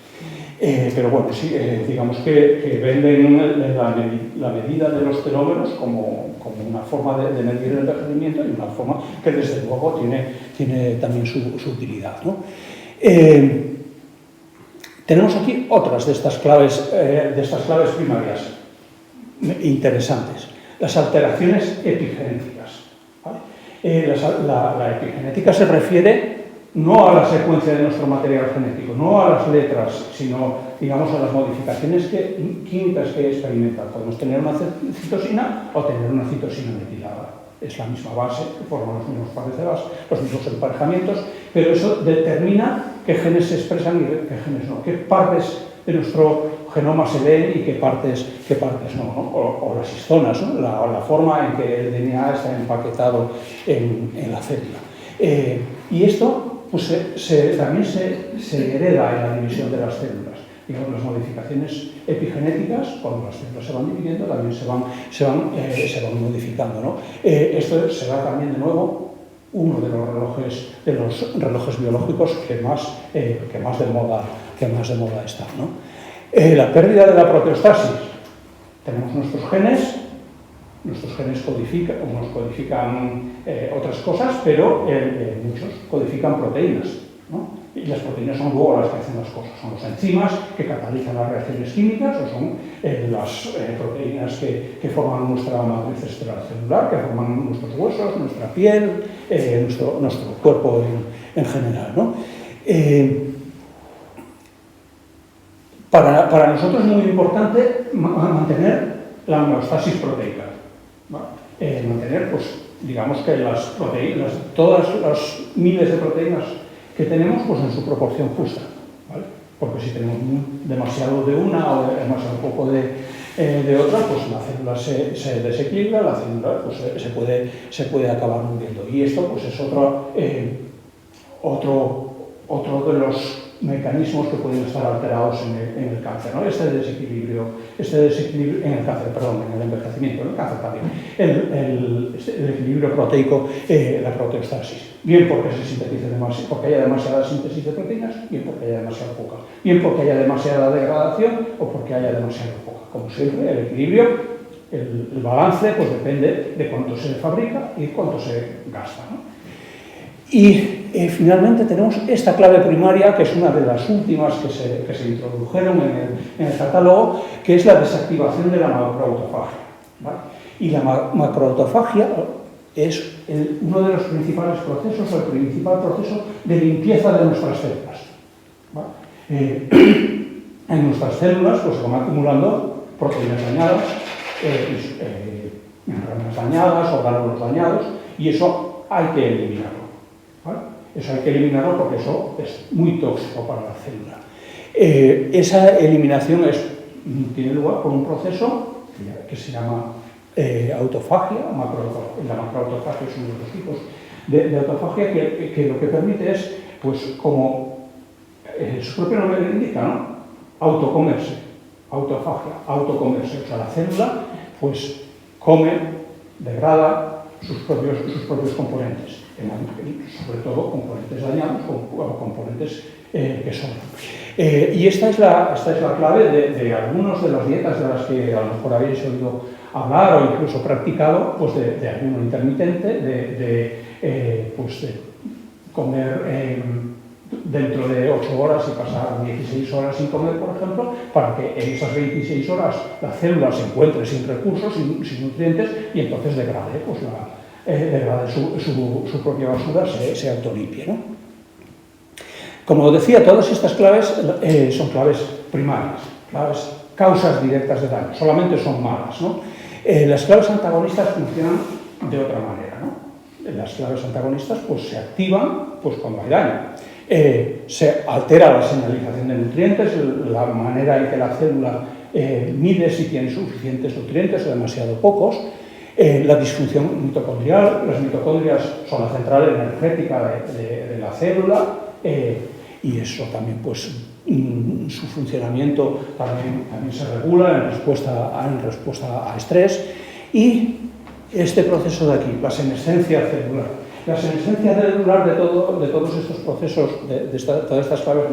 Pero bueno, sí, digamos que venden la medida de los telómeros como una forma de medir el envejecimiento y una forma que desde luego tiene también su utilidad, ¿no? Tenemos aquí otras de estas claves primarias interesantes, las alteraciones epigenéticas, ¿vale? La epigenética se refiere no a la secuencia de nuestro material genético, no a las letras, sino, digamos, a las modificaciones químicas que experimentan. Podemos tener una citosina o tener una citosina metilada. Es la misma base, que forman los mismos pares de base, los mismos emparejamientos, pero eso determina qué genes se expresan y qué genes no, qué partes de nuestro genoma se leen y qué partes no, ¿no? O las histonas, ¿no? La forma en que el DNA está empaquetado en la célula. Y esto pues también se hereda en la división de las células. Digamos, las modificaciones epigenéticas, cuando las células se van dividiendo, también se van modificando, ¿no? Esto será también, de nuevo, uno de los relojes biológicos que más de moda está, ¿no? La pérdida de la proteostasis. Tenemos nuestros genes codifican otras cosas, pero muchos codifican proteínas, ¿no? Y las proteínas son luego las que hacen las cosas. Son las enzimas que catalizan las reacciones químicas, o son las proteínas que forman nuestra matriz extracelular, que forman nuestros huesos, nuestra piel, nuestro cuerpo en general, ¿no? Para nosotros es muy importante mantener la homeostasis proteica, ¿vale? Mantener, pues, digamos que las proteínas, todas las miles de proteínas que tenemos, pues en su proporción justa, ¿vale? Porque si tenemos demasiado de una o demasiado poco de otra, pues la célula se desequilibra, la célula pues, se puede acabar muriendo. Y esto pues es otro de los mecanismos que pueden estar alterados en el cáncer, ¿no? Este desequilibrio en el cáncer, perdón, en el envejecimiento, en el cáncer también, el equilibrio proteico, la proteostasis, bien porque se sintetice porque haya demasiada síntesis de proteínas, bien porque haya demasiada poca, bien porque haya demasiada degradación o porque haya demasiada poca. Como siempre, el equilibrio, el balance, pues depende de cuánto se fabrica y cuánto se gasta, ¿no? Y finalmente tenemos esta clave primaria, que es una de las últimas que se introdujeron en el catálogo, que es la desactivación de la macroautofagia, ¿vale? Y la macroautofagia es uno de los principales procesos, o el principal proceso de limpieza de nuestras células, ¿vale? En nuestras células pues, se van acumulando proteínas dañadas, membranas dañadas, orgánulos dañados, y eso hay que eliminarlo, ¿vale? Eso hay que eliminarlo porque eso es muy tóxico para la célula. Esa eliminación tiene lugar por un proceso que se llama autofagia, la macroautofagia es uno de los tipos de autofagia que lo que permite es, pues como su propio nombre le indica, ¿no? Autocomerse, autofagia, autocomerse. O sea, la célula pues come, degrada sus propios componentes, sobre todo componentes dañados o componentes que sobran. Y esta es la clave de algunas de las dietas de las que a lo mejor habéis oído hablar o incluso practicado, pues de ayuno intermitente, de comer dentro de 8 horas y pasar 16 horas sin comer, por ejemplo, para que en esas 26 horas la célula se encuentre sin recursos, sin nutrientes, y entonces degrade, pues su propia basura, se autolimpie, ¿no? Como decía, todas estas claves son claves primarias, causas directas de daño, solamente son malas, ¿no? Las claves antagonistas funcionan de otra manera, ¿no? Las claves antagonistas pues, se activan pues, cuando hay daño. se altera la señalización de nutrientes, la manera en que la célula mide si tiene suficientes nutrientes o demasiado pocos, la disfunción mitocondrial. Las mitocondrias son la central energética de la célula, y eso también, pues, su funcionamiento también se regula en respuesta a estrés. Y este proceso de aquí, la senescencia celular. La senescencia celular de todos estos procesos, todas estas claves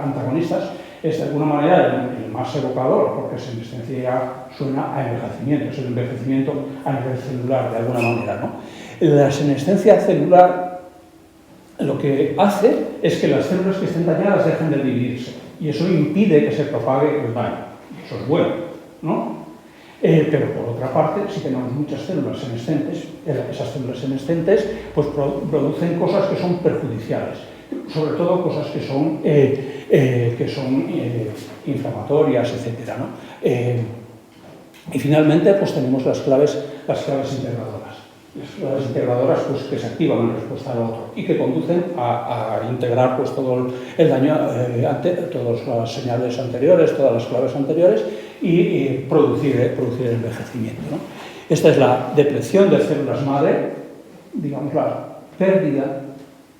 antagonistas, es de alguna manera el más evocador, porque senescencia ya suena a envejecimiento, es el envejecimiento a nivel celular, de alguna manera, ¿no? La senescencia celular lo que hace es que las células que estén dañadas dejen de dividirse, y eso impide que se propague el daño. Eso es bueno, ¿no? Pero por otra parte, si tenemos muchas células senescentes, esas células senescentes pues producen cosas que son perjudiciales, sobre todo cosas que son inflamatorias, etc., ¿no? Y finalmente, pues tenemos las claves integradoras. Las claves integradoras, pues, que se activan en respuesta al otro y que conducen a integrar, pues, todo el daño, todas las señales anteriores, todas las claves anteriores, y producir el envejecimiento, ¿no? Esta es la depleción de células madre, digamos, la pérdida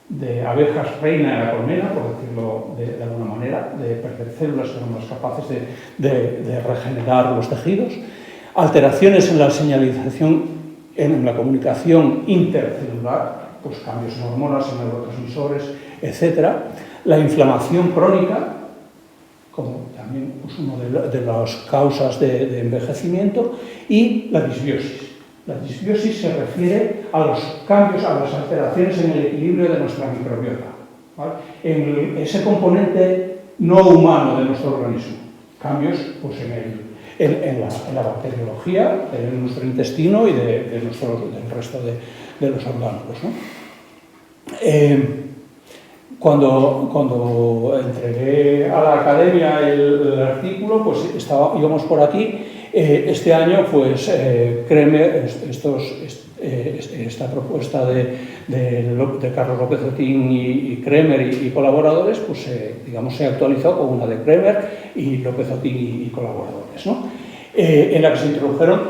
de abejas reina en la colmena, por decirlo de alguna manera, de perder células que son más capaces de regenerar los tejidos, alteraciones en la señalización, en la comunicación intercelular, pues cambios en hormonas, en neurotransmisores, etc. La inflamación crónica, como también, pues, una de las causas de envejecimiento, y la disbiosis. La disbiosis se refiere a los cambios, a las alteraciones en el equilibrio de nuestra microbiota, ¿vale? En ese componente no humano de nuestro organismo. Cambios, pues, en la bacteriología, en nuestro intestino y del resto de los órganos, ¿no? Cuando entregué a la academia el artículo, pues íbamos por aquí. Este año, pues, Kremer, esta propuesta de Carlos López Otín y Kremer y colaboradores, pues, digamos, se actualizó con una de Kremer y López Otín y colaboradores, ¿no? En la que se introdujeron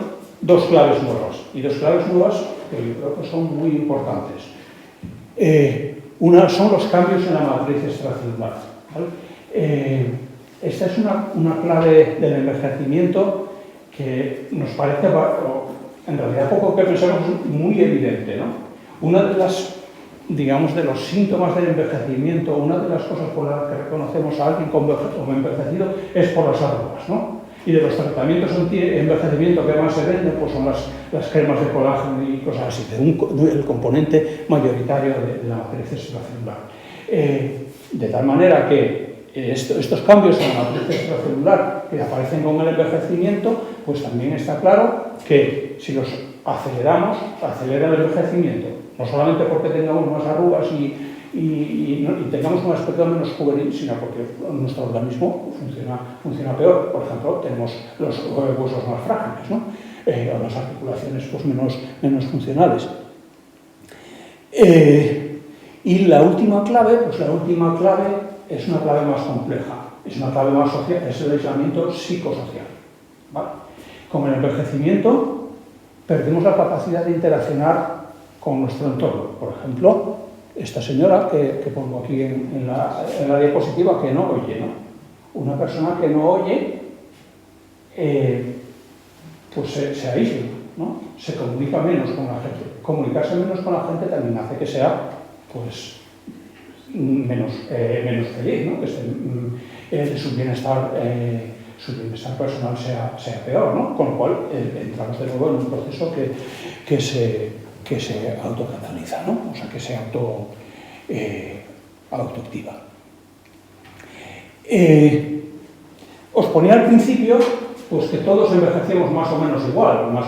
dos claves nuevas que yo creo que son muy importantes. Una son los cambios en la matriz extracelular, ¿vale? Esta es una clave del envejecimiento que nos parece, en realidad, poco que pensemos, muy evidente, ¿no? Una de las, digamos, de los síntomas del envejecimiento, una de las cosas por las que reconocemos a alguien como envejecido es por las arrugas, ¿no? Y de los tratamientos anti-envejecimiento que más se venden, pues son las cremas de colágeno y cosas así, el componente mayoritario de la matriz extracelular. De tal manera que estos cambios en la matriz extracelular que aparecen con el envejecimiento, pues también está claro que si los aceleramos, acelera el envejecimiento, no solamente porque tengamos más arrugas y tengamos un aspecto menos juvenil, sino porque nuestro organismo funciona peor. Por ejemplo, tenemos los huesos más frágiles, ¿no? O las articulaciones, pues, menos funcionales. Y la última clave es una clave más compleja, es una clave más social, es el aislamiento psicosocial, ¿vale? Con el envejecimiento perdemos la capacidad de interaccionar con nuestro entorno. Por ejemplo, esta señora que pongo aquí en la diapositiva, que no oye, ¿no? Una persona que no oye, pues se aísla, ¿no? Se comunica menos con la gente. Comunicarse menos con la gente también hace que sea, pues, menos feliz, ¿no? Que su bienestar personal sea peor, ¿no? Con lo cual entramos de nuevo en un proceso que se autocataliza, ¿no? O sea, que se autoactiva. Os ponía al principio, pues, que todos envejecemos más o menos igual, pues,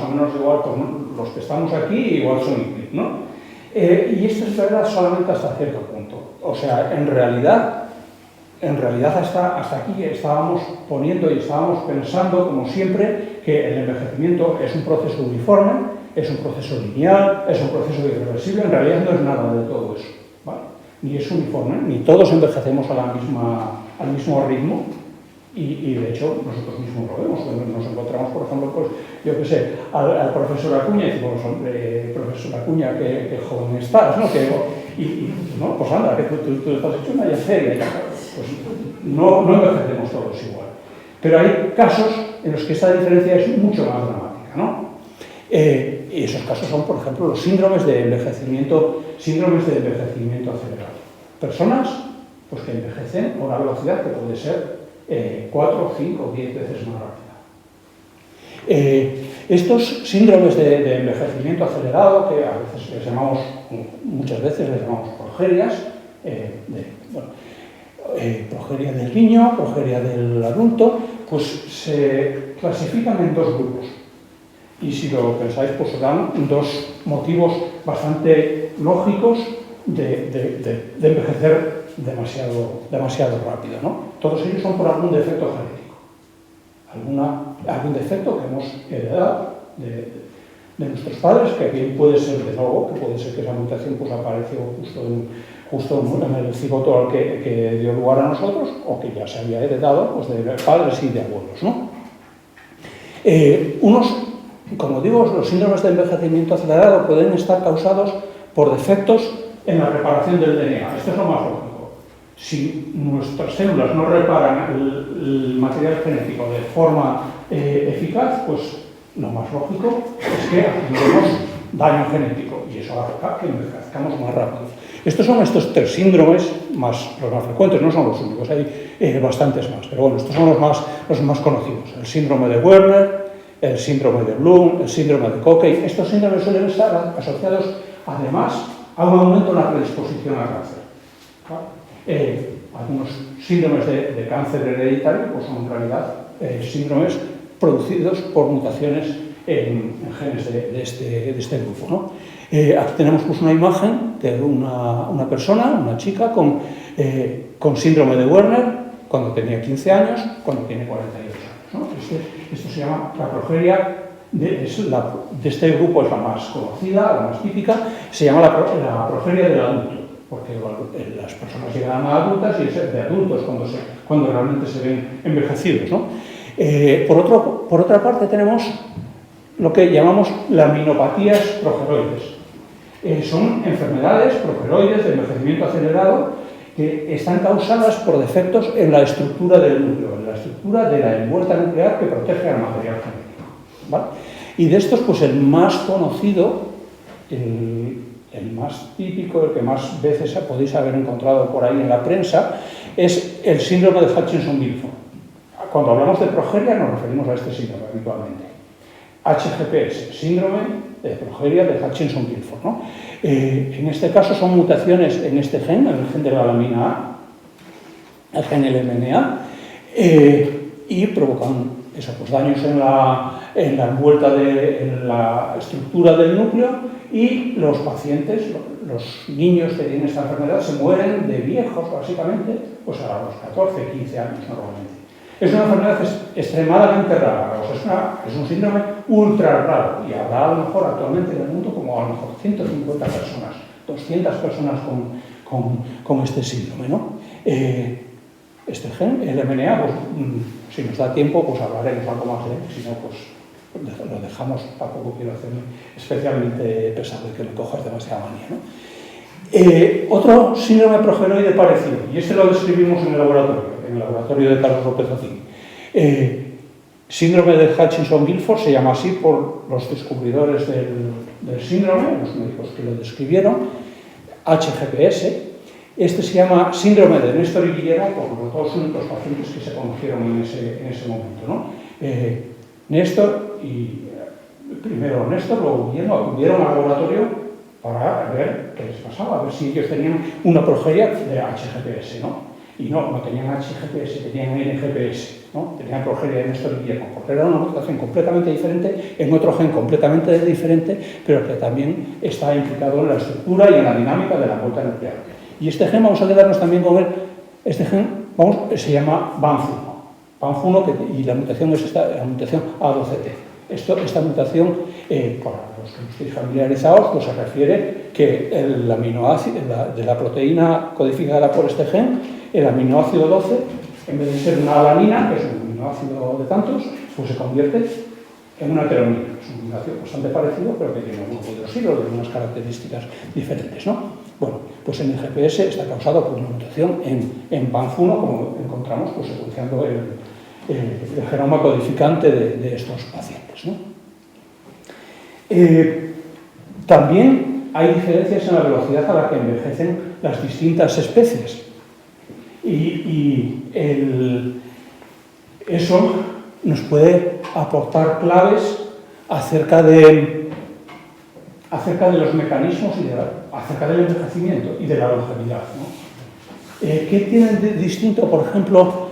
los que estamos aquí igual son iguales, ¿no? Y esto es verdad solamente hasta cierto punto. O sea, en realidad hasta aquí estábamos poniendo y estábamos pensando, como siempre, que el envejecimiento es un proceso uniforme, es un proceso lineal, es un proceso irreversible. En realidad no es nada de todo eso, ¿vale? ni es uniforme, ni todos envejecemos al mismo ritmo, y de hecho nosotros mismos lo vemos. Cuando nos encontramos, por ejemplo, pues yo qué sé, al profesor Acuña, y decimos, hombre, profesor Acuña, qué joven estás, ¿no? No, pues anda, que tú estás hecho una yaceria, pues no envejecemos todos igual. Pero hay casos en los que esta diferencia es mucho más dramática, ¿no? Y esos casos son, por ejemplo, los síndromes de envejecimiento acelerado. Personas pues, que envejecen a una velocidad que puede ser 4, 5, 10 veces más rápida. Estos síndromes de envejecimiento acelerado, que a veces muchas veces les llamamos progerias, progeria del niño, progeria del adulto, pues se clasifican en dos grupos. Y si lo pensáis, pues dan dos motivos bastante lógicos de envejecer demasiado rápido, ¿no? Todos ellos son por algún defecto genético. Algún defecto que hemos heredado de nuestros padres, que bien puede ser de nuevo, que puede ser que esa mutación pues, apareció justo en el cigoto al que dio lugar a nosotros, o que ya se había heredado pues, de padres y de abuelos, ¿no? Como digo, los síndromes de envejecimiento acelerado pueden estar causados por defectos en la reparación del DNA. Esto es lo más lógico. Si nuestras células no reparan el material genético de forma eficaz, pues lo más lógico es que acumulemos daño genético y eso hará que envejezcamos más rápido. Estos son estos tres síndromes los más frecuentes, no son los únicos, hay bastantes más, pero bueno, estos son los más conocidos. El síndrome de Werner, el síndrome de Bloom, el síndrome de Cockayne. Estos síndromes suelen estar asociados, además, a un aumento en la predisposición al cáncer. Algunos síndromes de cáncer hereditario pues son en realidad síndromes producidos por mutaciones en genes de este grupo, ¿no? Aquí tenemos pues, una imagen de una persona, una chica, con síndrome de Werner cuando tenía 15 años, cuando tiene 48 años. ¿No? Esto se llama la progeria, de este grupo es la más conocida, la más típica, se llama la progeria del adulto, porque las personas llegan a adultas y es de adultos cuando realmente se ven envejecidos, ¿no? Por otra parte tenemos lo que llamamos laminopatías progeroides. Son enfermedades progeroides de envejecimiento acelerado que están causadas por defectos en la estructura del núcleo, en la estructura de la envuelta nuclear que protege al material genético, ¿vale? Y de estos, pues el más conocido, el más típico, el que más veces podéis haber encontrado por ahí en la prensa, es el síndrome de Hutchinson-Gilford. Cuando hablamos de progeria nos referimos a este síndrome habitualmente. HGPS, síndrome de progeria de Hutchinson-Gilford, ¿no? En este caso son mutaciones en este gen, en el gen de la lamina A, el gen LMNA, y provocan pues, daños en la envuelta en la estructura del núcleo, y los pacientes, los niños que tienen esta enfermedad, se mueren de viejos, básicamente, pues a los 14, 15 años normalmente. Es una enfermedad que es extremadamente rara, o sea, es un síndrome ultra raro, y habrá a lo mejor actualmente en el mundo como a lo mejor 150 personas, 200 personas con este síndrome, ¿no? Este gen, el MNA, pues, si nos da tiempo, pues hablaremos algo más de él, si no, pues lo dejamos, tampoco quiero hacerme especialmente pesado y que me cojas demasiada manía, ¿no? Otro síndrome progeroide parecido, y este lo describimos en el laboratorio de Carlos López Ocín. Síndrome de Hutchinson-Gilford se llama así por los descubridores del síndrome, los médicos que lo describieron, HGPS. Este se llama síndrome de Néstor y Guillermo, por los dos únicos pacientes que se conocieron en ese momento, ¿no? Néstor luego Guillermo acudieron al laboratorio para ver qué les pasaba, a ver si ellos tenían una progeria de HGPS, ¿no? Y no tenían HGPS, tenían NGPS, ¿no? Tenían progeria de Néstor y Guillermo, porque era una mutación completamente diferente, en otro gen completamente diferente, pero que también está implicado en la estructura y en la dinámica de la envuelta nuclear. Y este gen, vamos a quedarnos también con él, este gen se llama BANF1, y la mutación es la mutación A12T. Esta mutación, para los que no estéis familiarizados, pues se refiere que el aminoácido de la proteína codificada por este gen, el aminoácido 12, en vez de ser una alanina, que es un aminoácido de tantos, pues se convierte en una teronina. Es un aminoácido bastante parecido, pero que tiene un grupo hidroxilo de unas características diferentes, ¿no? Bueno, pues en el GPS está causado por una mutación en BANF1, como encontramos pues, secuenciando el genoma codificante de estos pacientes, ¿no? También hay diferencias en la velocidad a la que envejecen las distintas especies. Eso nos puede aportar claves acerca de los mecanismos y acerca del envejecimiento y de la longevidad, ¿no? ¿Qué tiene de distinto, por ejemplo,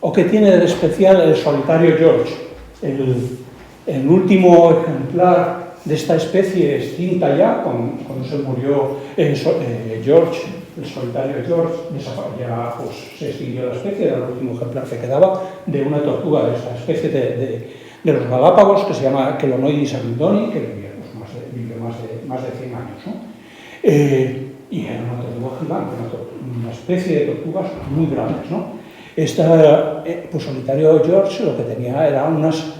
o qué tiene de especial el solitario George? El último ejemplar de esta especie extinta ya, cuando se murió George, el solitario George, ya pues, se extinguió la especie, era el último ejemplar que quedaba de una tortuga de esta especie de los Galápagos, que se llama Chelonoidis abindoni, que vive más de 100 años, ¿no? Y era una tortuga gigante, una especie de tortugas muy grandes, ¿no? Pues solitario George lo que tenía era unas,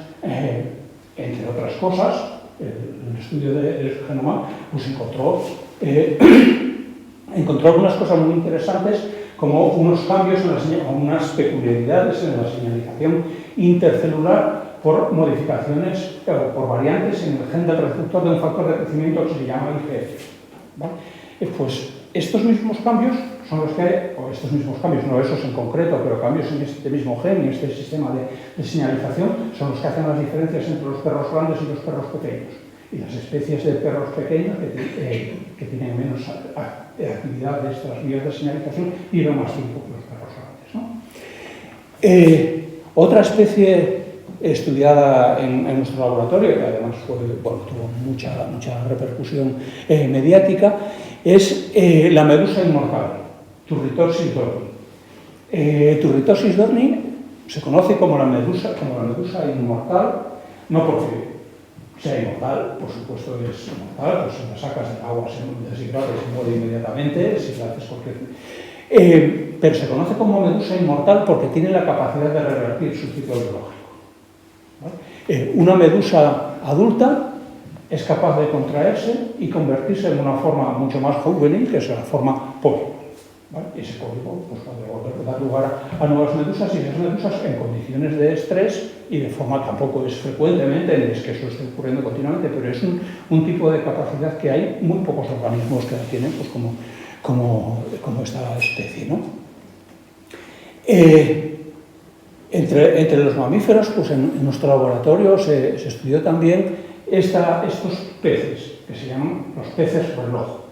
entre otras cosas, el estudio del genoma, pues encontró algunas cosas muy interesantes, como unos cambios, unas peculiaridades en la señalización intercelular por modificaciones o por variantes en el gen del receptor de un factor de crecimiento que se llama IGF, ¿vale? Pues estos mismos cambios son los que, o estos mismos cambios, no esos en concreto, pero cambios en este mismo gen y este sistema de señalización son los que hacen las diferencias entre los perros grandes y los perros pequeños. Y las especies de perros pequeños que tienen menos actividad de estas vías de señalización viven más tiempo que los perros grandes, ¿no? Otra especie estudiada en nuestro laboratorio, que además tuvo mucha repercusión mediática, es la medusa inmortal, Turritopsis dorni. Turritopsis dorni se conoce como la medusa inmortal, no porque sea inmortal, por supuesto es inmortal, pues si la sacas del agua se desintegra y se muere inmediatamente, si la haces cualquier... pero se conoce como medusa inmortal porque tiene la capacidad de revertir su ciclo biológico, ¿vale? Una medusa adulta es capaz de contraerse y convertirse en una forma mucho más juvenil, que es la forma pólipo, ¿vale? Y ese pólipo pues, puede dar lugar a nuevas medusas, y esas medusas en condiciones de estrés y de forma tampoco es frecuentemente, ni es que eso esté ocurriendo continuamente, pero es un tipo de capacidad que hay muy pocos organismos que la tienen, pues como esta especie, ¿no? Entre los mamíferos, pues en nuestro laboratorio se estudió también estos peces, que se llaman los peces reloj.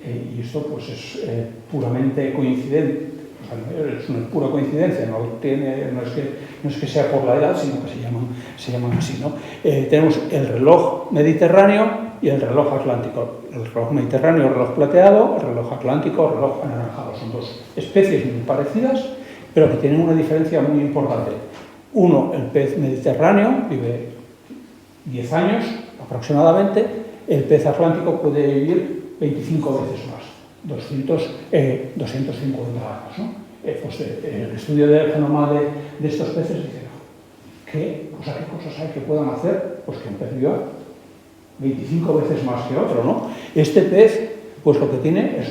Y esto pues es puramente coincidente, o sea, es una pura coincidencia, no es que sea por la edad, sino que se llaman así, ¿no? Tenemos el reloj mediterráneo y el reloj atlántico. El reloj mediterráneo, el reloj plateado, el reloj atlántico, el reloj anaranjado. Son dos especies muy parecidas, pero que tienen una diferencia muy importante. Uno, el pez mediterráneo, vive 10 años aproximadamente. El pez atlántico puede vivir 25 veces más, 250 años, ¿no? Pues el estudio del genoma de estos peces dice, ¿qué cosas hay que puedan hacer? Pues que un pez viva 25 veces más que otro, ¿no? Este pez, pues lo que tiene es,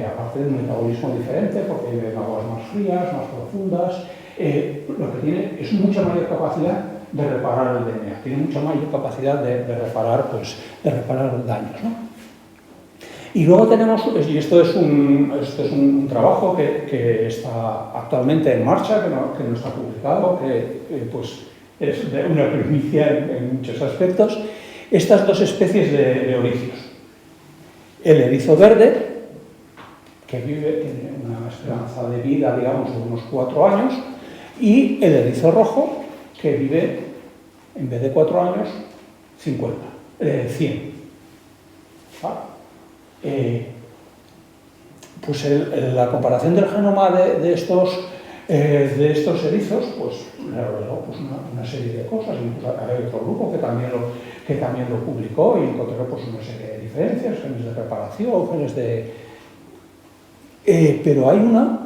aparte de un metabolismo diferente, porque vive en aguas más frías, más profundas, lo que tiene es mucha mayor capacidad de reparar el DNA, tiene mucha mayor capacidad de reparar daños, ¿no? Y luego tenemos, y esto es un trabajo que está actualmente en marcha, que no está publicado, que pues es una primicia en muchos aspectos, estas dos especies de ericios. El erizo verde, que tiene una esperanza de vida, digamos, de unos 4 años, y el erizo rojo, que vive, en vez de 4 años, 100. ¿Vale? Pues la comparación del genoma de estos de estos erizos, pues le reveló pues, una serie de cosas. Incluso hay otro grupo que también lo publicó y encontró pues, una serie de diferencias, genes de reparación, genes de... pero hay una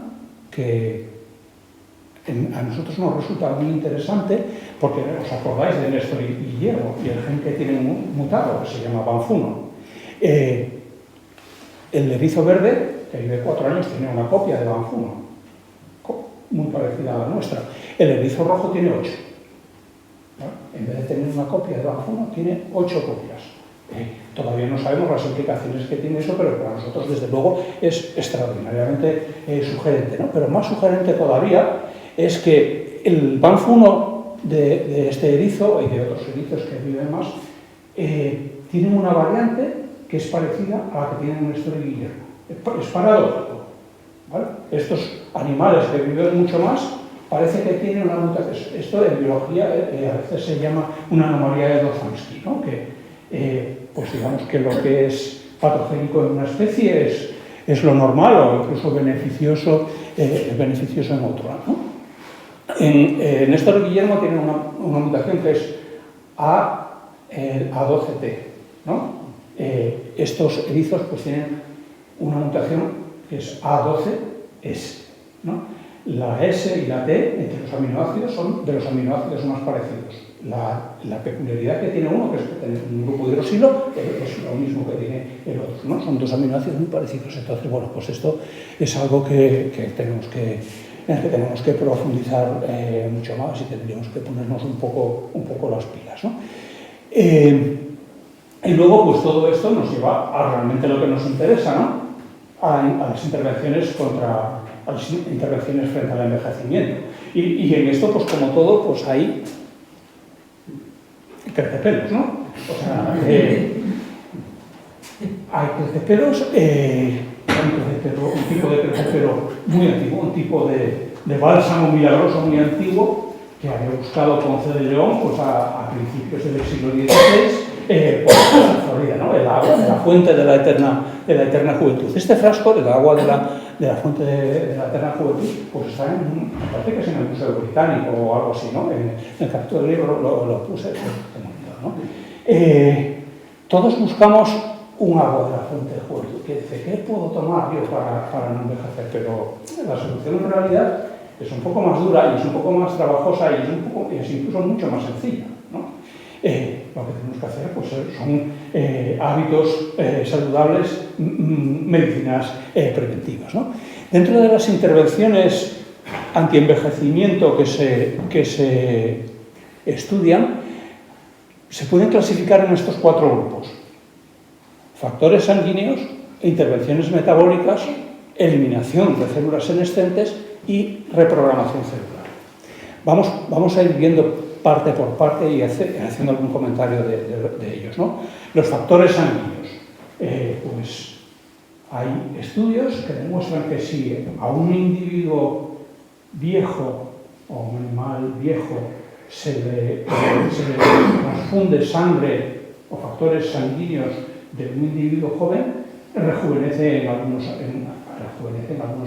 que a nosotros nos resulta muy interesante, porque os acordáis de Néstor y Guillermo y el gen que tienen mutado, que se llama Banfuno. El erizo verde, que vive 4 años, tiene una copia de Banfuno, muy parecida a la nuestra. El erizo rojo tiene 8. ¿No? En vez de tener una copia de Banfuno, tiene 8 copias. Todavía no sabemos las implicaciones que tiene eso, pero para nosotros, desde luego, es extraordinariamente sugerente, ¿no? Pero más sugerente todavía es que el Banfuno de este erizo y de otros erizos que viven más tienen una variante que es parecida a la que tienen Néstor y Guillermo. Es paradójico, ¿vale? Estos animales que viven mucho más parece que tienen una mutación. Esto en biología a veces se llama una anomalía de Dozansky, ¿no? Que pues digamos que lo que es patogénico en una especie es lo normal o incluso beneficioso en otra, ¿no? Néstor y Guillermo tienen una mutación que es A12T, ¿no? Estos erizos pues tienen una mutación que es A12S, ¿no? La S y la T entre los aminoácidos son de los aminoácidos más parecidos. La peculiaridad que tiene uno, que es que tiene un grupo de hidroxilo, es lo mismo que tiene el otro, ¿no? Son 2 aminoácidos muy parecidos. Entonces, bueno, pues esto es algo en el que tenemos que profundizar mucho más y tendríamos que ponernos un poco las pilas, ¿no? Y luego, pues todo esto nos lleva a realmente lo que nos interesa, ¿no? A las intervenciones frente al envejecimiento. Y en esto, pues como todo, pues hay crecepelos, ¿no? O sea, hay crecepelos, un tipo de crecepelo muy antiguo, un tipo de bálsamo milagroso muy antiguo que había buscado Ponce de León pues, a principios del siglo XVI, por la Florida, ¿no? El agua de la fuente de la eterna juventud. Este frasco del agua de la fuente de la eterna juventud, pues está me parece que es en el Museo Británico o algo así, ¿no? En el capítulo del libro lo puse, ¿no? Todos buscamos un agua de la fuente de juventud, que dice, ¿qué puedo tomar yo para no envejecer? Pero la solución en realidad es un poco más dura y es un poco más trabajosa y es incluso mucho más sencilla, ¿no? Lo que tenemos que hacer pues, son hábitos saludables, medicinas preventivas, ¿no? Dentro de las intervenciones antienvejecimiento que se estudian, se pueden clasificar en estos 4 grupos: factores sanguíneos, intervenciones metabólicas, eliminación de células senescentes y reprogramación celular. Vamos a ir viendo parte por parte y haciendo algún comentario de ellos, ¿no? Los factores sanguíneos. Pues hay estudios que demuestran que si a un individuo viejo o un animal viejo se le transfunde sangre o factores sanguíneos de un individuo joven, rejuvenece en algunos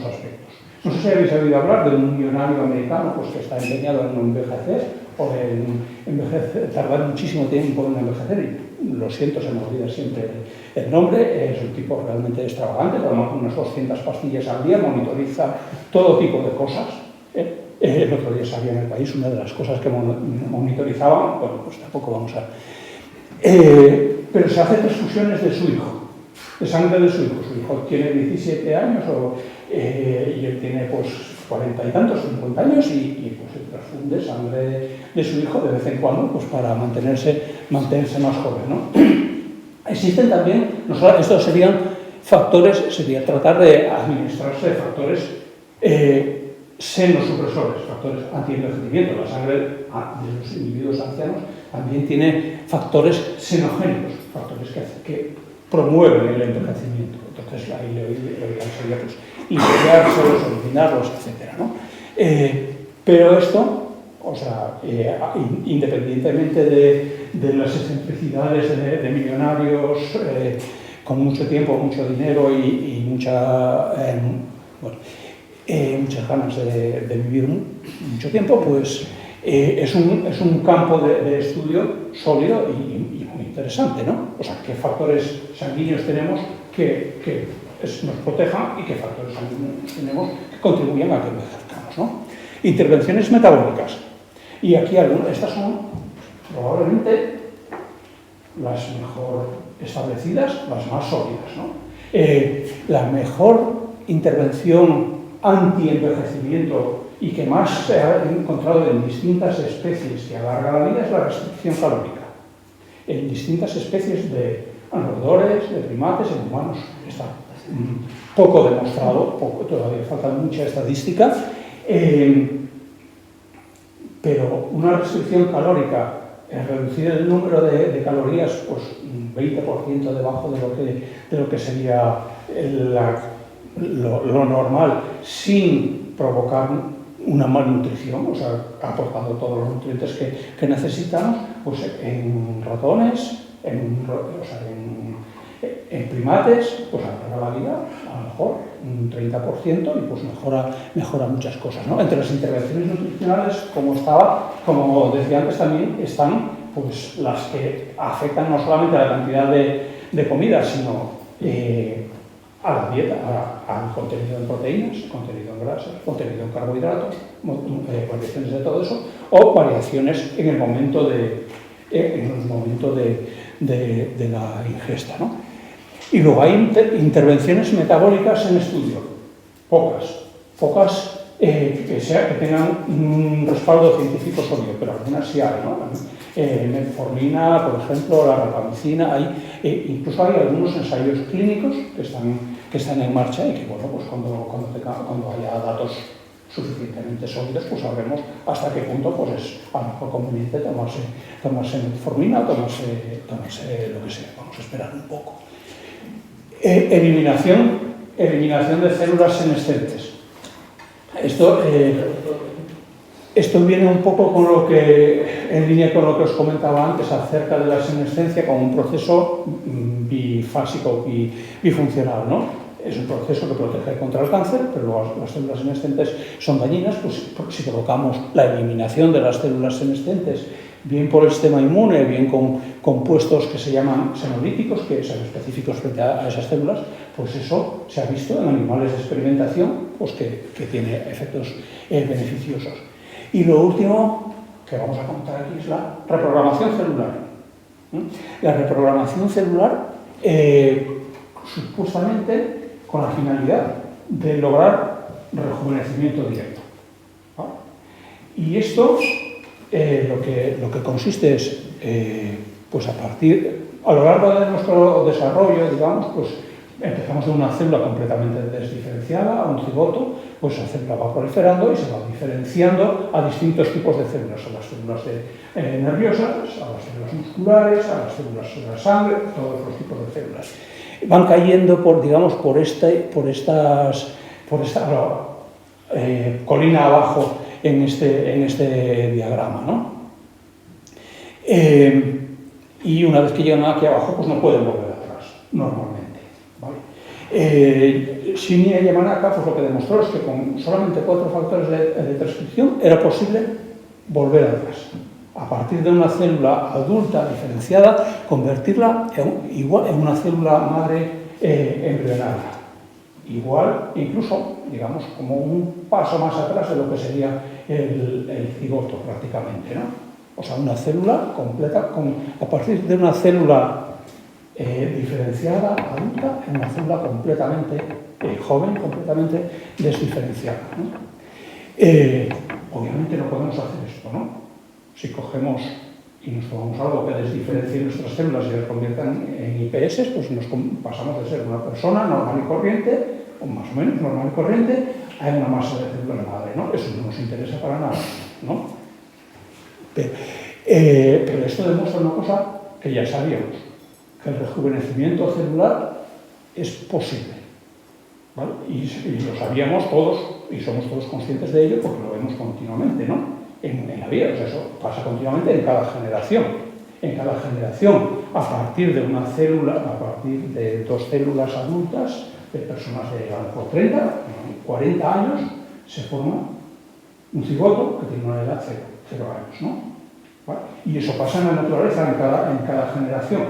aspectos. No sé si habéis oído hablar de un millonario americano pues, que está empeñado en no envejecer o en tardar muchísimo tiempo en envejecer. Y lo siento, se me olvida siempre el nombre. Es un tipo realmente extravagante, toma unas 200 pastillas al día, monitoriza todo tipo de cosas. El otro día salía en El País una de las cosas que monitorizaban, bueno, pues tampoco vamos a... pero se hace transfusiones de su hijo, de sangre de su hijo. Su hijo tiene 17 años y él tiene pues 40 y tantos, 50 años y pues se transfunde sangre de su hijo de vez en cuando pues para mantenerse más joven, ¿no? Existen también, estos serían factores, sería tratar de administrarse factores senosupresores, factores antienvejecimiento. La sangre de los individuos ancianos también tiene factores senogénicos, factores que promueven el envejecimiento. Entonces ahí le sería pues limpiárselos, eliminarlos, etc., ¿no? Pero esto, o sea, independientemente de las excentricidades de millonarios con mucho tiempo, mucho dinero y mucha... bueno, muchas ganas de vivir mucho tiempo, pues es un campo de estudio sólido y muy interesante, ¿no? O sea, qué factores sanguíneos tenemos que nos protejan y qué factores sanguíneos tenemos que contribuyan a que envejezcamos, ¿no? Intervenciones metabólicas. Y aquí estas son probablemente las mejor establecidas, las más sólidas, ¿no? La mejor intervención anti-envejecimiento y que más se ha encontrado en distintas especies que alarga la vida es la restricción calórica. En distintas especies de roedores, de primates, en humanos está poco demostrado, todavía falta mucha estadística, pero una restricción calórica, reducir el número de calorías pues, un 20% debajo de lo que sería lo normal, sin provocar una malnutrición, o sea, aportando todos los nutrientes que necesitamos, pues en ratones, en primates, pues alarga la vida, a lo mejor un 30%, y pues mejora muchas cosas, ¿no? Entre las intervenciones nutricionales, como decía antes, también están pues, las que afectan no solamente a la cantidad de comida, sino a la dieta, al contenido en proteínas, contenido en grasas, contenido en carbohidratos, variaciones de todo eso, o variaciones en el momento de la ingesta, ¿no? Y luego hay intervenciones metabólicas en estudio, pocas que tengan un respaldo científico sólido, pero algunas sí hay, ¿no? Metformina, por ejemplo, la rapamicina, incluso hay algunos ensayos clínicos que están en marcha y que, bueno, pues cuando haya datos suficientemente sólidos, pues sabremos hasta qué punto pues es a lo mejor conveniente tomarse metformina o tomarse lo que sea. Vamos a esperar un poco. Eliminación de células senescentes. Esto viene un poco en línea con lo que os comentaba antes acerca de la senescencia como un proceso bifásico, bifuncional, ¿no? Es un proceso que protege contra el cáncer, pero las células senescentes son dañinas, pues si provocamos la eliminación de las células senescentes, bien por el sistema inmune, bien con compuestos que se llaman senolíticos, que son específicos frente a esas células, pues eso se ha visto en animales de experimentación, pues que tiene efectos beneficiosos. Y lo último que vamos a contar aquí es la reprogramación celular. La reprogramación celular, supuestamente, con la finalidad de lograr rejuvenecimiento directo. ¿Vale? Y esto lo que consiste es, pues a lo largo de nuestro desarrollo, digamos, pues empezamos de una célula completamente desdiferenciada a un cigoto, pues la célula va proliferando y se va diferenciando a distintos tipos de células, a las células nerviosas, a las células musculares, a las células de la sangre, todos los tipos de células. Van cayendo por esta colina abajo en este diagrama, ¿no? Y una vez que llegan aquí abajo, pues no pueden volver atrás, normalmente, ¿vale? Shinya Yamanaka, pues lo que demostró es que con solamente 4 factores de transcripción era posible volver atrás. A partir de una célula adulta diferenciada, convertirla en una célula madre embrionaria. Igual, incluso, digamos, como un paso más atrás de lo que sería el cigoto, prácticamente, ¿no? O sea, una célula completa, a partir de una célula diferenciada, adulta, en una célula completamente joven, completamente desdiferenciada, ¿no? Obviamente no podemos hacer esto, ¿no? Si cogemos y nos tomamos algo que desdiferencie nuestras células y las conviertan en IPS, pues pasamos de ser una persona normal y corriente, o más o menos normal y corriente, a una masa de células madre, ¿no? Eso no nos interesa para nada, ¿no? Pero esto demuestra una cosa que ya sabíamos, que el rejuvenecimiento celular es posible, ¿vale? Y lo sabíamos todos, y somos todos conscientes de ello porque lo vemos continuamente, ¿no? En la vida, o sea, eso pasa continuamente en cada generación. En cada generación, a partir de una célula, a partir de 2 células adultas, de personas de a lo mejor 30, 40 años, se forma un cigoto que tiene una edad 0 años, ¿no? ¿Vale? Y eso pasa en la naturaleza en cada generación.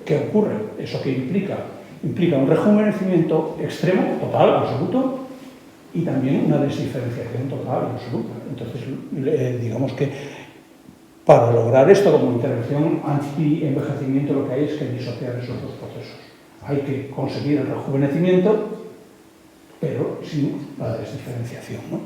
¿Qué ocurre? ¿Eso qué implica? Implica un rejuvenecimiento extremo, total, absoluto, y también una desdiferenciación total, absoluta. Entonces, digamos que para lograr esto como intervención anti-envejecimiento, lo que hay es que disociar esos dos procesos. Hay que conseguir el rejuvenecimiento, pero sin la desdiferenciación, ¿no?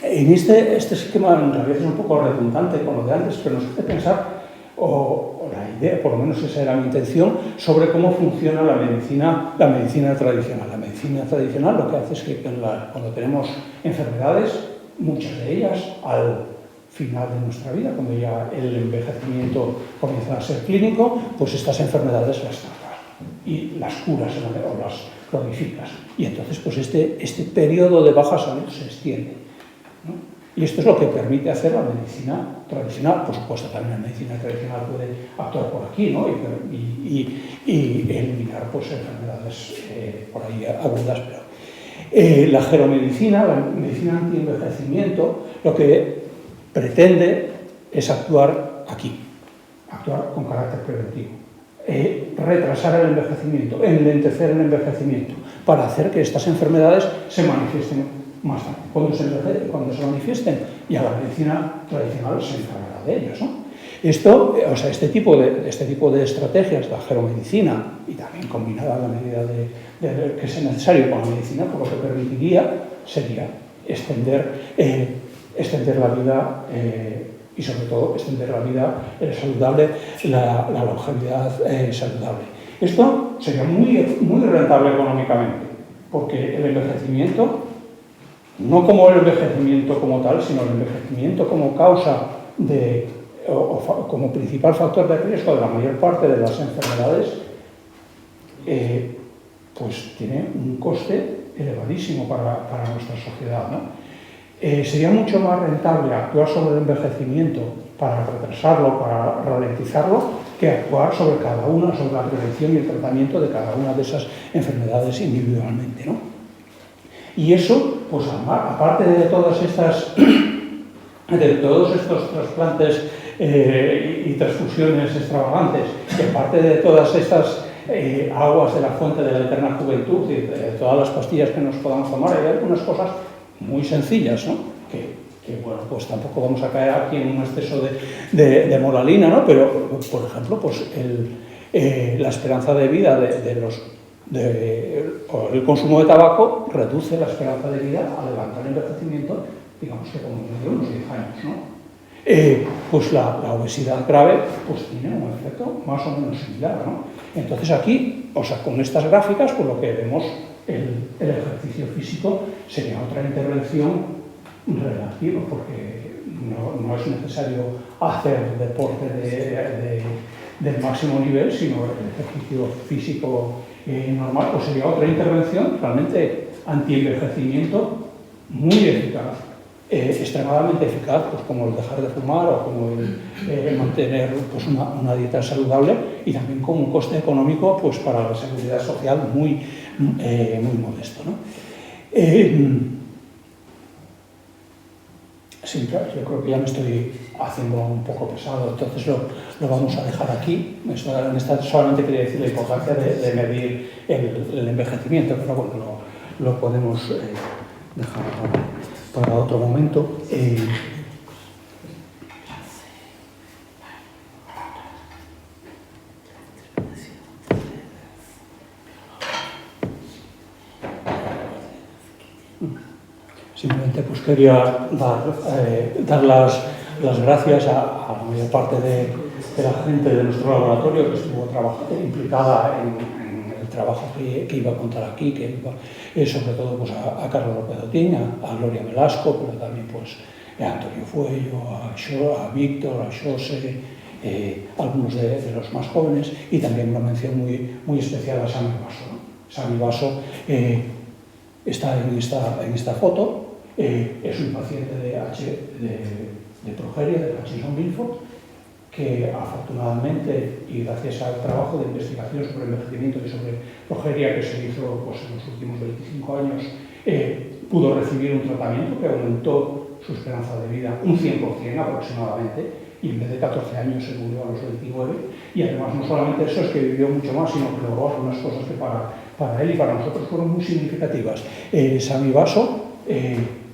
En este esquema en realidad es un poco redundante con lo de antes, pero nos hace pensar, o la idea, por lo menos esa era mi intención, sobre cómo funciona la medicina tradicional. La medicina tradicional lo que hace es que cuando tenemos enfermedades, muchas de ellas al final de nuestra vida, cuando ya el envejecimiento comienza a ser clínico, pues estas enfermedades las tratas y las curas o las cronificas. Y entonces pues este periodo de baja salud se extiende, ¿no? Y esto es lo que permite hacer la medicina tradicional. Por supuesto, también la medicina tradicional puede actuar por aquí, ¿no? y eliminar pues, enfermedades por ahí agudas. Pero la geromedicina, la medicina anti-envejecimiento, lo que pretende es actuar aquí, actuar con carácter preventivo. Retrasar el envejecimiento, enlentecer el envejecimiento, para hacer que estas enfermedades se manifiesten más tarde. Cuando se manifiesten, ya la medicina tradicional se encargará de ellos, ¿no? Este tipo de estrategias, la geromedicina, y también combinada a la medida de que sea necesario con la medicina, por lo que permitiría sería extender la vida y sobre todo extender la vida saludable, la longevidad saludable. Esto sería muy, muy rentable económicamente, porque el envejecimiento, no como el envejecimiento como tal, sino el envejecimiento como causa como principal factor de riesgo de la mayor parte de las enfermedades, pues tiene un coste elevadísimo para nuestra sociedad, ¿no? Sería mucho más rentable actuar sobre el envejecimiento para retrasarlo, para ralentizarlo, que actuar sobre la prevención y el tratamiento de cada una de esas enfermedades individualmente, ¿no? Y eso, pues aparte de todos estos trasplantes y transfusiones extravagantes, y aparte de todas estas aguas de la fuente de la eterna juventud y de todas las pastillas que nos podamos tomar, hay algunas cosas muy sencillas, ¿no? Que bueno, pues tampoco vamos a caer aquí en un exceso de moralina, ¿no? Pero, por ejemplo, pues la esperanza de vida el consumo de tabaco reduce la esperanza de vida al levantar el envejecimiento, digamos que como de unos 10 años, ¿no? Pues la obesidad grave pues tiene un efecto más o menos similar, ¿no? Entonces aquí, con estas gráficas, pues lo que vemos, el ejercicio físico sería otra intervención relativa, porque no es necesario hacer deporte del máximo nivel, sino el ejercicio físico normal, pues sería otra intervención realmente anti-envejecimiento muy eficaz, extremadamente eficaz, pues como el dejar de fumar o como el mantener pues una dieta saludable, y también con un coste económico pues para la seguridad social muy modesto, ¿no? Sí, claro, yo creo que ya me estoy haciendo un poco pesado, entonces lo vamos a dejar aquí. Solamente quería decir la importancia de medir el envejecimiento, pero bueno, lo podemos dejar para otro momento. Simplemente pues quería dar las gracias a la mayor parte de la gente de nuestro laboratorio que estuvo implicada en el trabajo que iba a contar aquí, que iba sobre todo pues, a Carlos López Otín, a Gloria Velasco, pero también pues, a Antonio Fuello, a Víctor, a Xose, algunos de los más jóvenes, y también una mención muy especial a Sami Basso, ¿no? Sami Basso está en esta foto. Es un paciente de progeria, de Hutchinson-Gilford, que afortunadamente, y gracias al trabajo de investigación sobre envejecimiento y sobre progeria que se hizo pues, en los últimos 25 años, pudo recibir un tratamiento que aumentó su esperanza de vida un 100% aproximadamente, y en vez de 14 años se murió a los 29, y además no solamente eso, es que vivió mucho más, sino que logró algunas cosas que para él y para nosotros fueron muy significativas. Sami Baso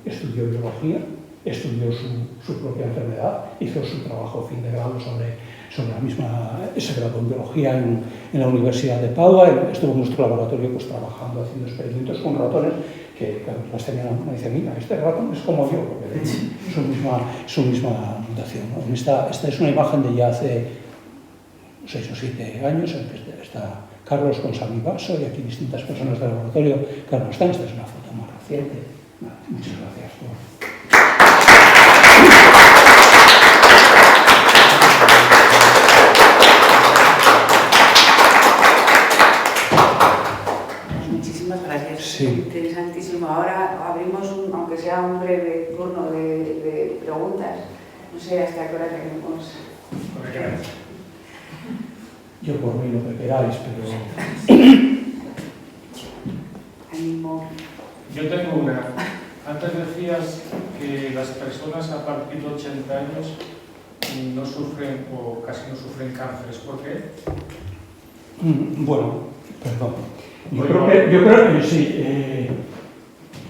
estudió biología, estudió su propia enfermedad, hizo su trabajo de fin de grado sobre la misma, se graduó en biología en la Universidad de Padua, estuvo en nuestro laboratorio pues, trabajando, haciendo experimentos con ratones, que las tenía una dice, mira, este ratón es como yo, porque es su misma mutación, ¿no? Esta es una imagen de ya hace 6 o 7 años, en que está Carlos con Sami Baso y aquí distintas personas del laboratorio. Carlos está, esta es una foto más reciente. Muchas gracias por... Muchísimas gracias. Sí. Interesantísimo. Ahora abrimos, aunque sea un breve turno de preguntas. No sé hasta qué hora tenemos. Yo por mí lo que queráis, pero... Ánimo. Yo tengo una. Antes decías que las personas a partir de 80 años no sufren o casi no sufren cánceres. ¿Por qué? Bueno, perdón. Yo creo que sí.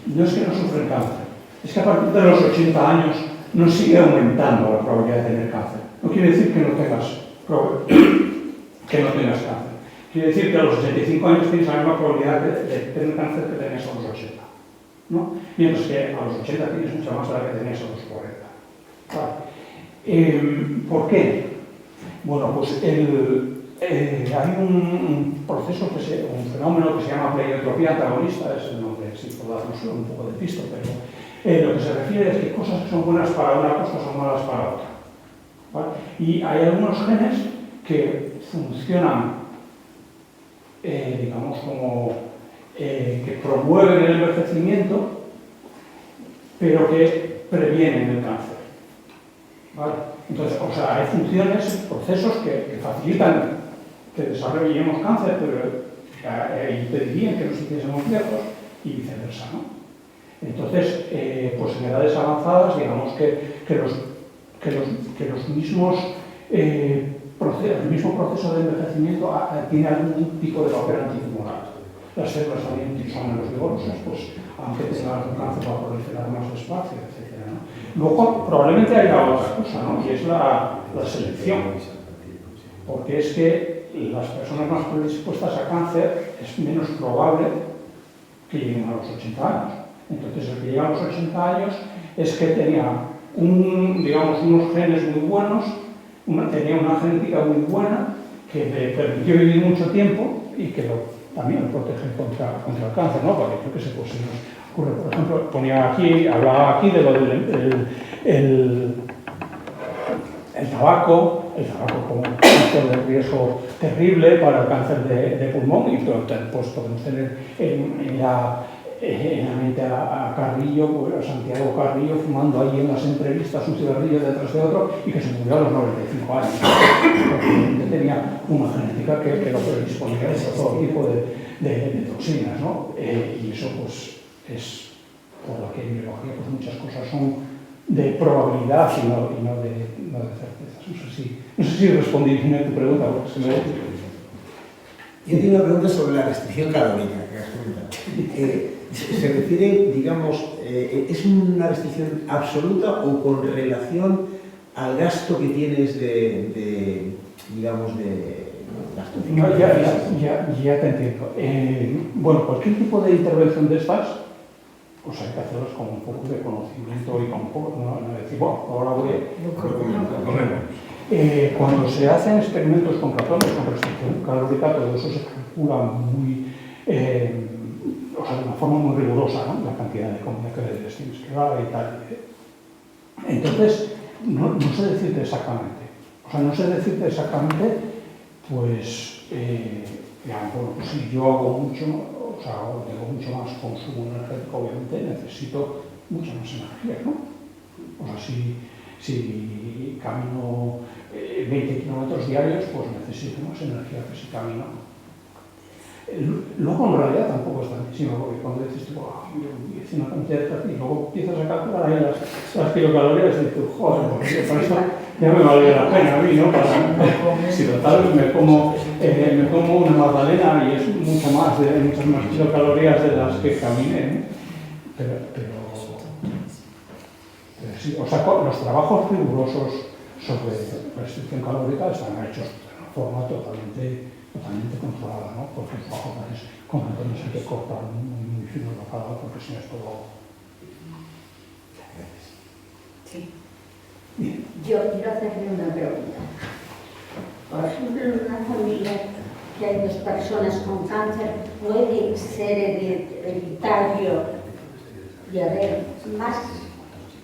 No es que no sufren cáncer. Es que a partir de los 80 años no sigue aumentando la probabilidad de tener cáncer. No quiere decir que no tengas cáncer. Quiere decir que a los 65 años tienes la misma probabilidad de tener cáncer que tenías a los 80. ¿No? Mientras que a los 80 tienes mucha más de la que tenías a los 40. Vale. ¿Por qué? Bueno, pues hay un proceso, un fenómeno que se llama pleiotropía antagonista, es el nombre, sí, por darnos un poco de pista, pero lo que se refiere es que cosas que son buenas para una cosa son malas para otra. ¿Vale? Y hay algunos genes que funcionan, digamos, como que promueven el envejecimiento, pero que previenen el cáncer. ¿Vale? Entonces, o sea, hay funciones, procesos que facilitan que desarrollemos cáncer, pero impedirían que nos hiciésemos viejos y viceversa, ¿no? Entonces, pues en edades avanzadas, digamos que los mismos el mismo proceso de envejecimiento tiene algún tipo de papel antitumoral. Las células también son menos vigorosas, pues aunque tengan algún cáncer va a proliferar más despacio, etc., ¿no? Luego, probablemente haya otra cosa, ¿no? Y es la selección. Porque es que las personas más predispuestas a cáncer es menos probable que lleguen a los 80 años. Entonces, el que llega a los 80 años es que tenía unos genes muy buenos, tenía una genética muy buena que le permitió vivir mucho tiempo y que también lo protege contra el cáncer, ¿no? Porque creo que se nos ocurre, por ejemplo, hablaba aquí de lo del tabaco como un factor de riesgo terrible para el cáncer de pulmón, y pues podemos tener en la mente a Carrillo, a Santiago Carrillo, fumando ahí en las entrevistas un cigarrillo detrás de otro y que se murió a los 95 años. Porque tenía una genética que lo predisponía a todo tipo de toxinas, ¿no? Y eso pues es por lo que en biología pues, muchas cosas son de probabilidad y no de certezas. No sé si respondí bien a tu pregunta, porque se me... Yo tengo una pregunta sobre la restricción calórica que has comentado. ¿Se refiere, digamos, es una restricción absoluta o con relación al gasto que tienes de gasto? No, ya te entiendo. Bueno, cualquier tipo de intervención de estas, pues hay que hacerlas con un poco de conocimiento y con un poco, no decir, bueno, ahora voy a... cuando se hacen experimentos con ratones con restricción calórica, todo eso se calcula muy... de una forma muy rigurosa, ¿no? La cantidad de comida que les tienes que dar y tal. Entonces, no sé decirte exactamente. Pues, digamos, bueno, pues si yo hago mucho, tengo mucho más consumo energético, obviamente necesito mucha más energía, ¿no? O sea, Si camino 20 kilómetros diarios, pues necesito más energía que si camino. Luego en realidad tampoco es tantísimo, porque cuando dices, hice una cantidad de café y luego empiezas a calcular ahí las kilocalorías y dices, joder, porque para eso ya me vale la pena a mí, ¿no? Si total me como una magdalena y es muchas más kilocalorías de las que caminé, ¿no? Pero sí, o sea, los trabajos rigurosos sobre restricción calórica están hechos de una forma totalmente controlada, ¿no? Porque los trabajos con entonces hay que cortar muy fino la carga porque si no es todo... Sí. Bien. Yo quiero hacerle una pregunta. Por ejemplo, en una familia que hay 2 personas con cáncer, ¿puede ser hereditario y haber más?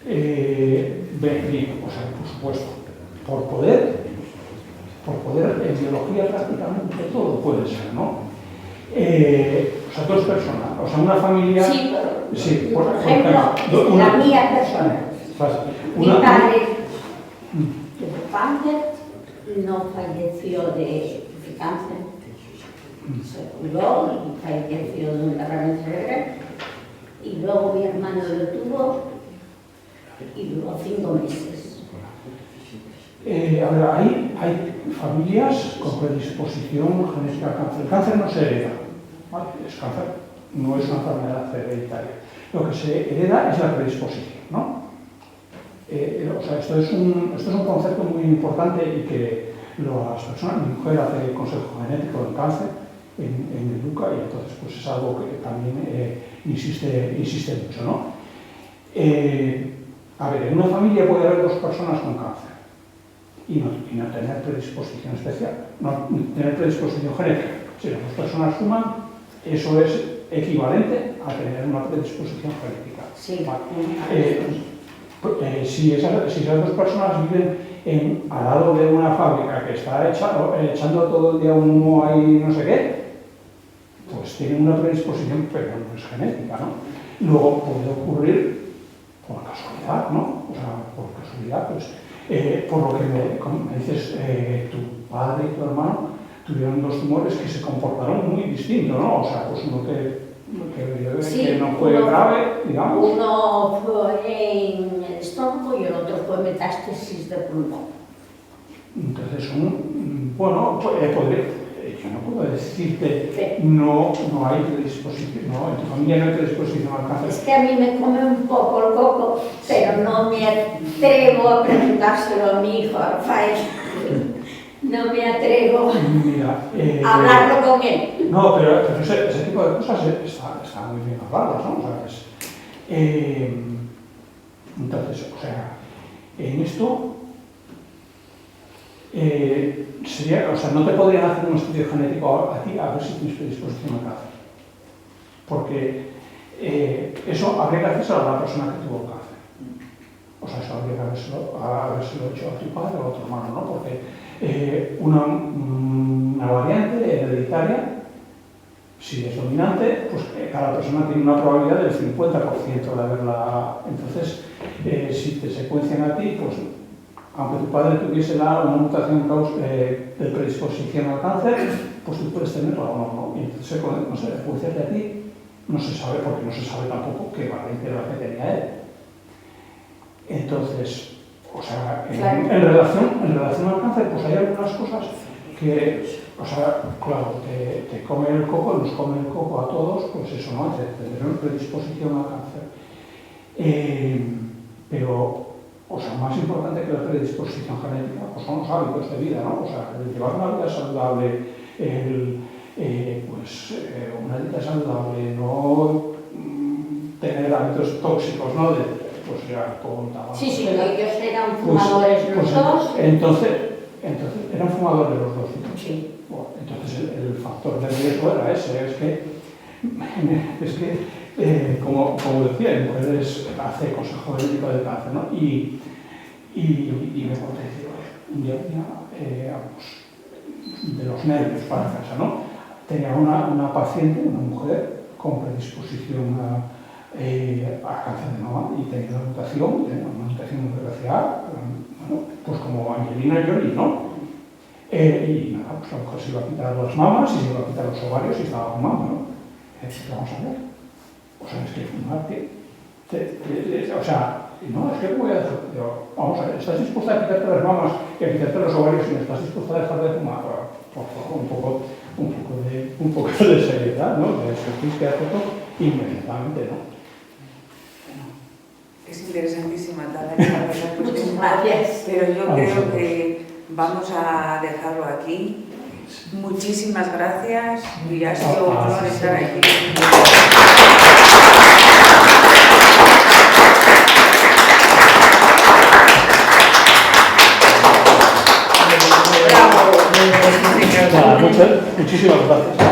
Bien, o sea, por supuesto, por poder en biología prácticamente todo puede ser, ¿no? O sea, 2 personas, o sea, una familia... Sí, sí, por ejemplo, la mía persona. Mi padre tuvo cáncer, no falleció de cáncer, se curó y falleció de un derrame cerebral, y luego mi hermano lo tuvo y duró 5 meses. A ver, hay familias con predisposición genética al cáncer. El cáncer no se hereda, ¿vale? Es cáncer, no es una enfermedad hereditaria. Lo que se hereda es la predisposición, ¿no? O sea, esto es un concepto muy importante y que las personas, mi mujer hace el consejo genético del cáncer en Educa y entonces pues es algo que también insiste mucho, ¿no? A ver, en una familia puede haber 2 personas con cáncer y no tener predisposición especial, no tener predisposición genética. Si las 2 personas suman, eso es equivalente a tener una predisposición genética. Sí. Si esas 2 personas viven al lado de una fábrica que está echando todo el día un humo ahí no sé qué, pues tienen una predisposición, pero no es genética, ¿no? Luego puede ocurrir por casualidad, ¿no? O sea, por casualidad, pues, por lo que me dices, tu padre y tu hermano tuvieron 2 tumores que se comportaron muy distinto, ¿no? O sea, pues uno que no fue grave, digamos. Uno fue en el estómago y el otro fue metástasis de pulmón. Entonces, bueno, yo no puedo decirte, no hay predisposición, no, en tu familia no hay predisposición al cáncer. Es que a mí me come un poco el coco, pero no me atrevo a preguntárselo a mi hijo, a Rafael. No me atrevo a hablarlo con él. No, pero ese tipo de cosas está muy bien hablarlas, ¿no? O sea, entonces, o sea, en esto no te podrían hacer un estudio genético a ti a ver si tienes predisposición al cáncer. Porque eso habría que hacerse a la persona que tuvo cáncer. O sea, eso habría que habérselo hecho a tu padre o a tu hermano, ¿no? Porque una variante hereditaria, si es dominante, pues cada persona tiene una probabilidad del 50% de haberla. Entonces, si te secuencian a ti, pues aunque tu padre tuviese una mutación de predisposición al cáncer, pues tú puedes tenerla o no. Y entonces, no sé, secuenciarte a ti, no se sabe, porque no se sabe tampoco qué variante era la que tenía él. Entonces, o sea, en relación al cáncer, pues hay algunas cosas que, o sea, claro, te come el coco, nos come el coco a todos, pues eso, ¿no? Tener una predisposición al cáncer. Pero, o sea, más importante que la predisposición genética, pues son los hábitos de vida, ¿no? O sea, el llevar una vida saludable, una dieta saludable, no tener hábitos tóxicos, ¿no? Pues ya con tabaco. Sí, ellos eran fumadores los 2. Entonces eran fumadores los 2. Sí. Bueno, entonces el factor de riesgo era ese, es que como decía, mi mujer hace consejo médico del cáncer, ¿no? Y me aconteció un día de los nervios para casa, ¿no? Tenía una paciente, una mujer con predisposición a cáncer de mama y tenía una mutación muy desgraciada, como Angelina Jolie, ¿no? Y nada, pues la mujer se iba a quitar las mamas y se iba a quitar los ovarios y estaba fumando, ¿no? Vamos a ver. O sea, es que fumar, o sea, no, es que voy a hacer. Vamos a ver, ¿estás dispuesta a quitarte las mamas y a quitarte los ovarios y no estás dispuesta a dejar de fumar? Por favor, un poco de seriedad, ¿no? De eso tienes que hacerlo inmediatamente, ¿no? Es interesantísima toda la cuestión, Gracias. pero yo creo que vamos a dejarlo aquí. Muchísimas gracias y ha sido un honor estar aquí. Muchísimas gracias.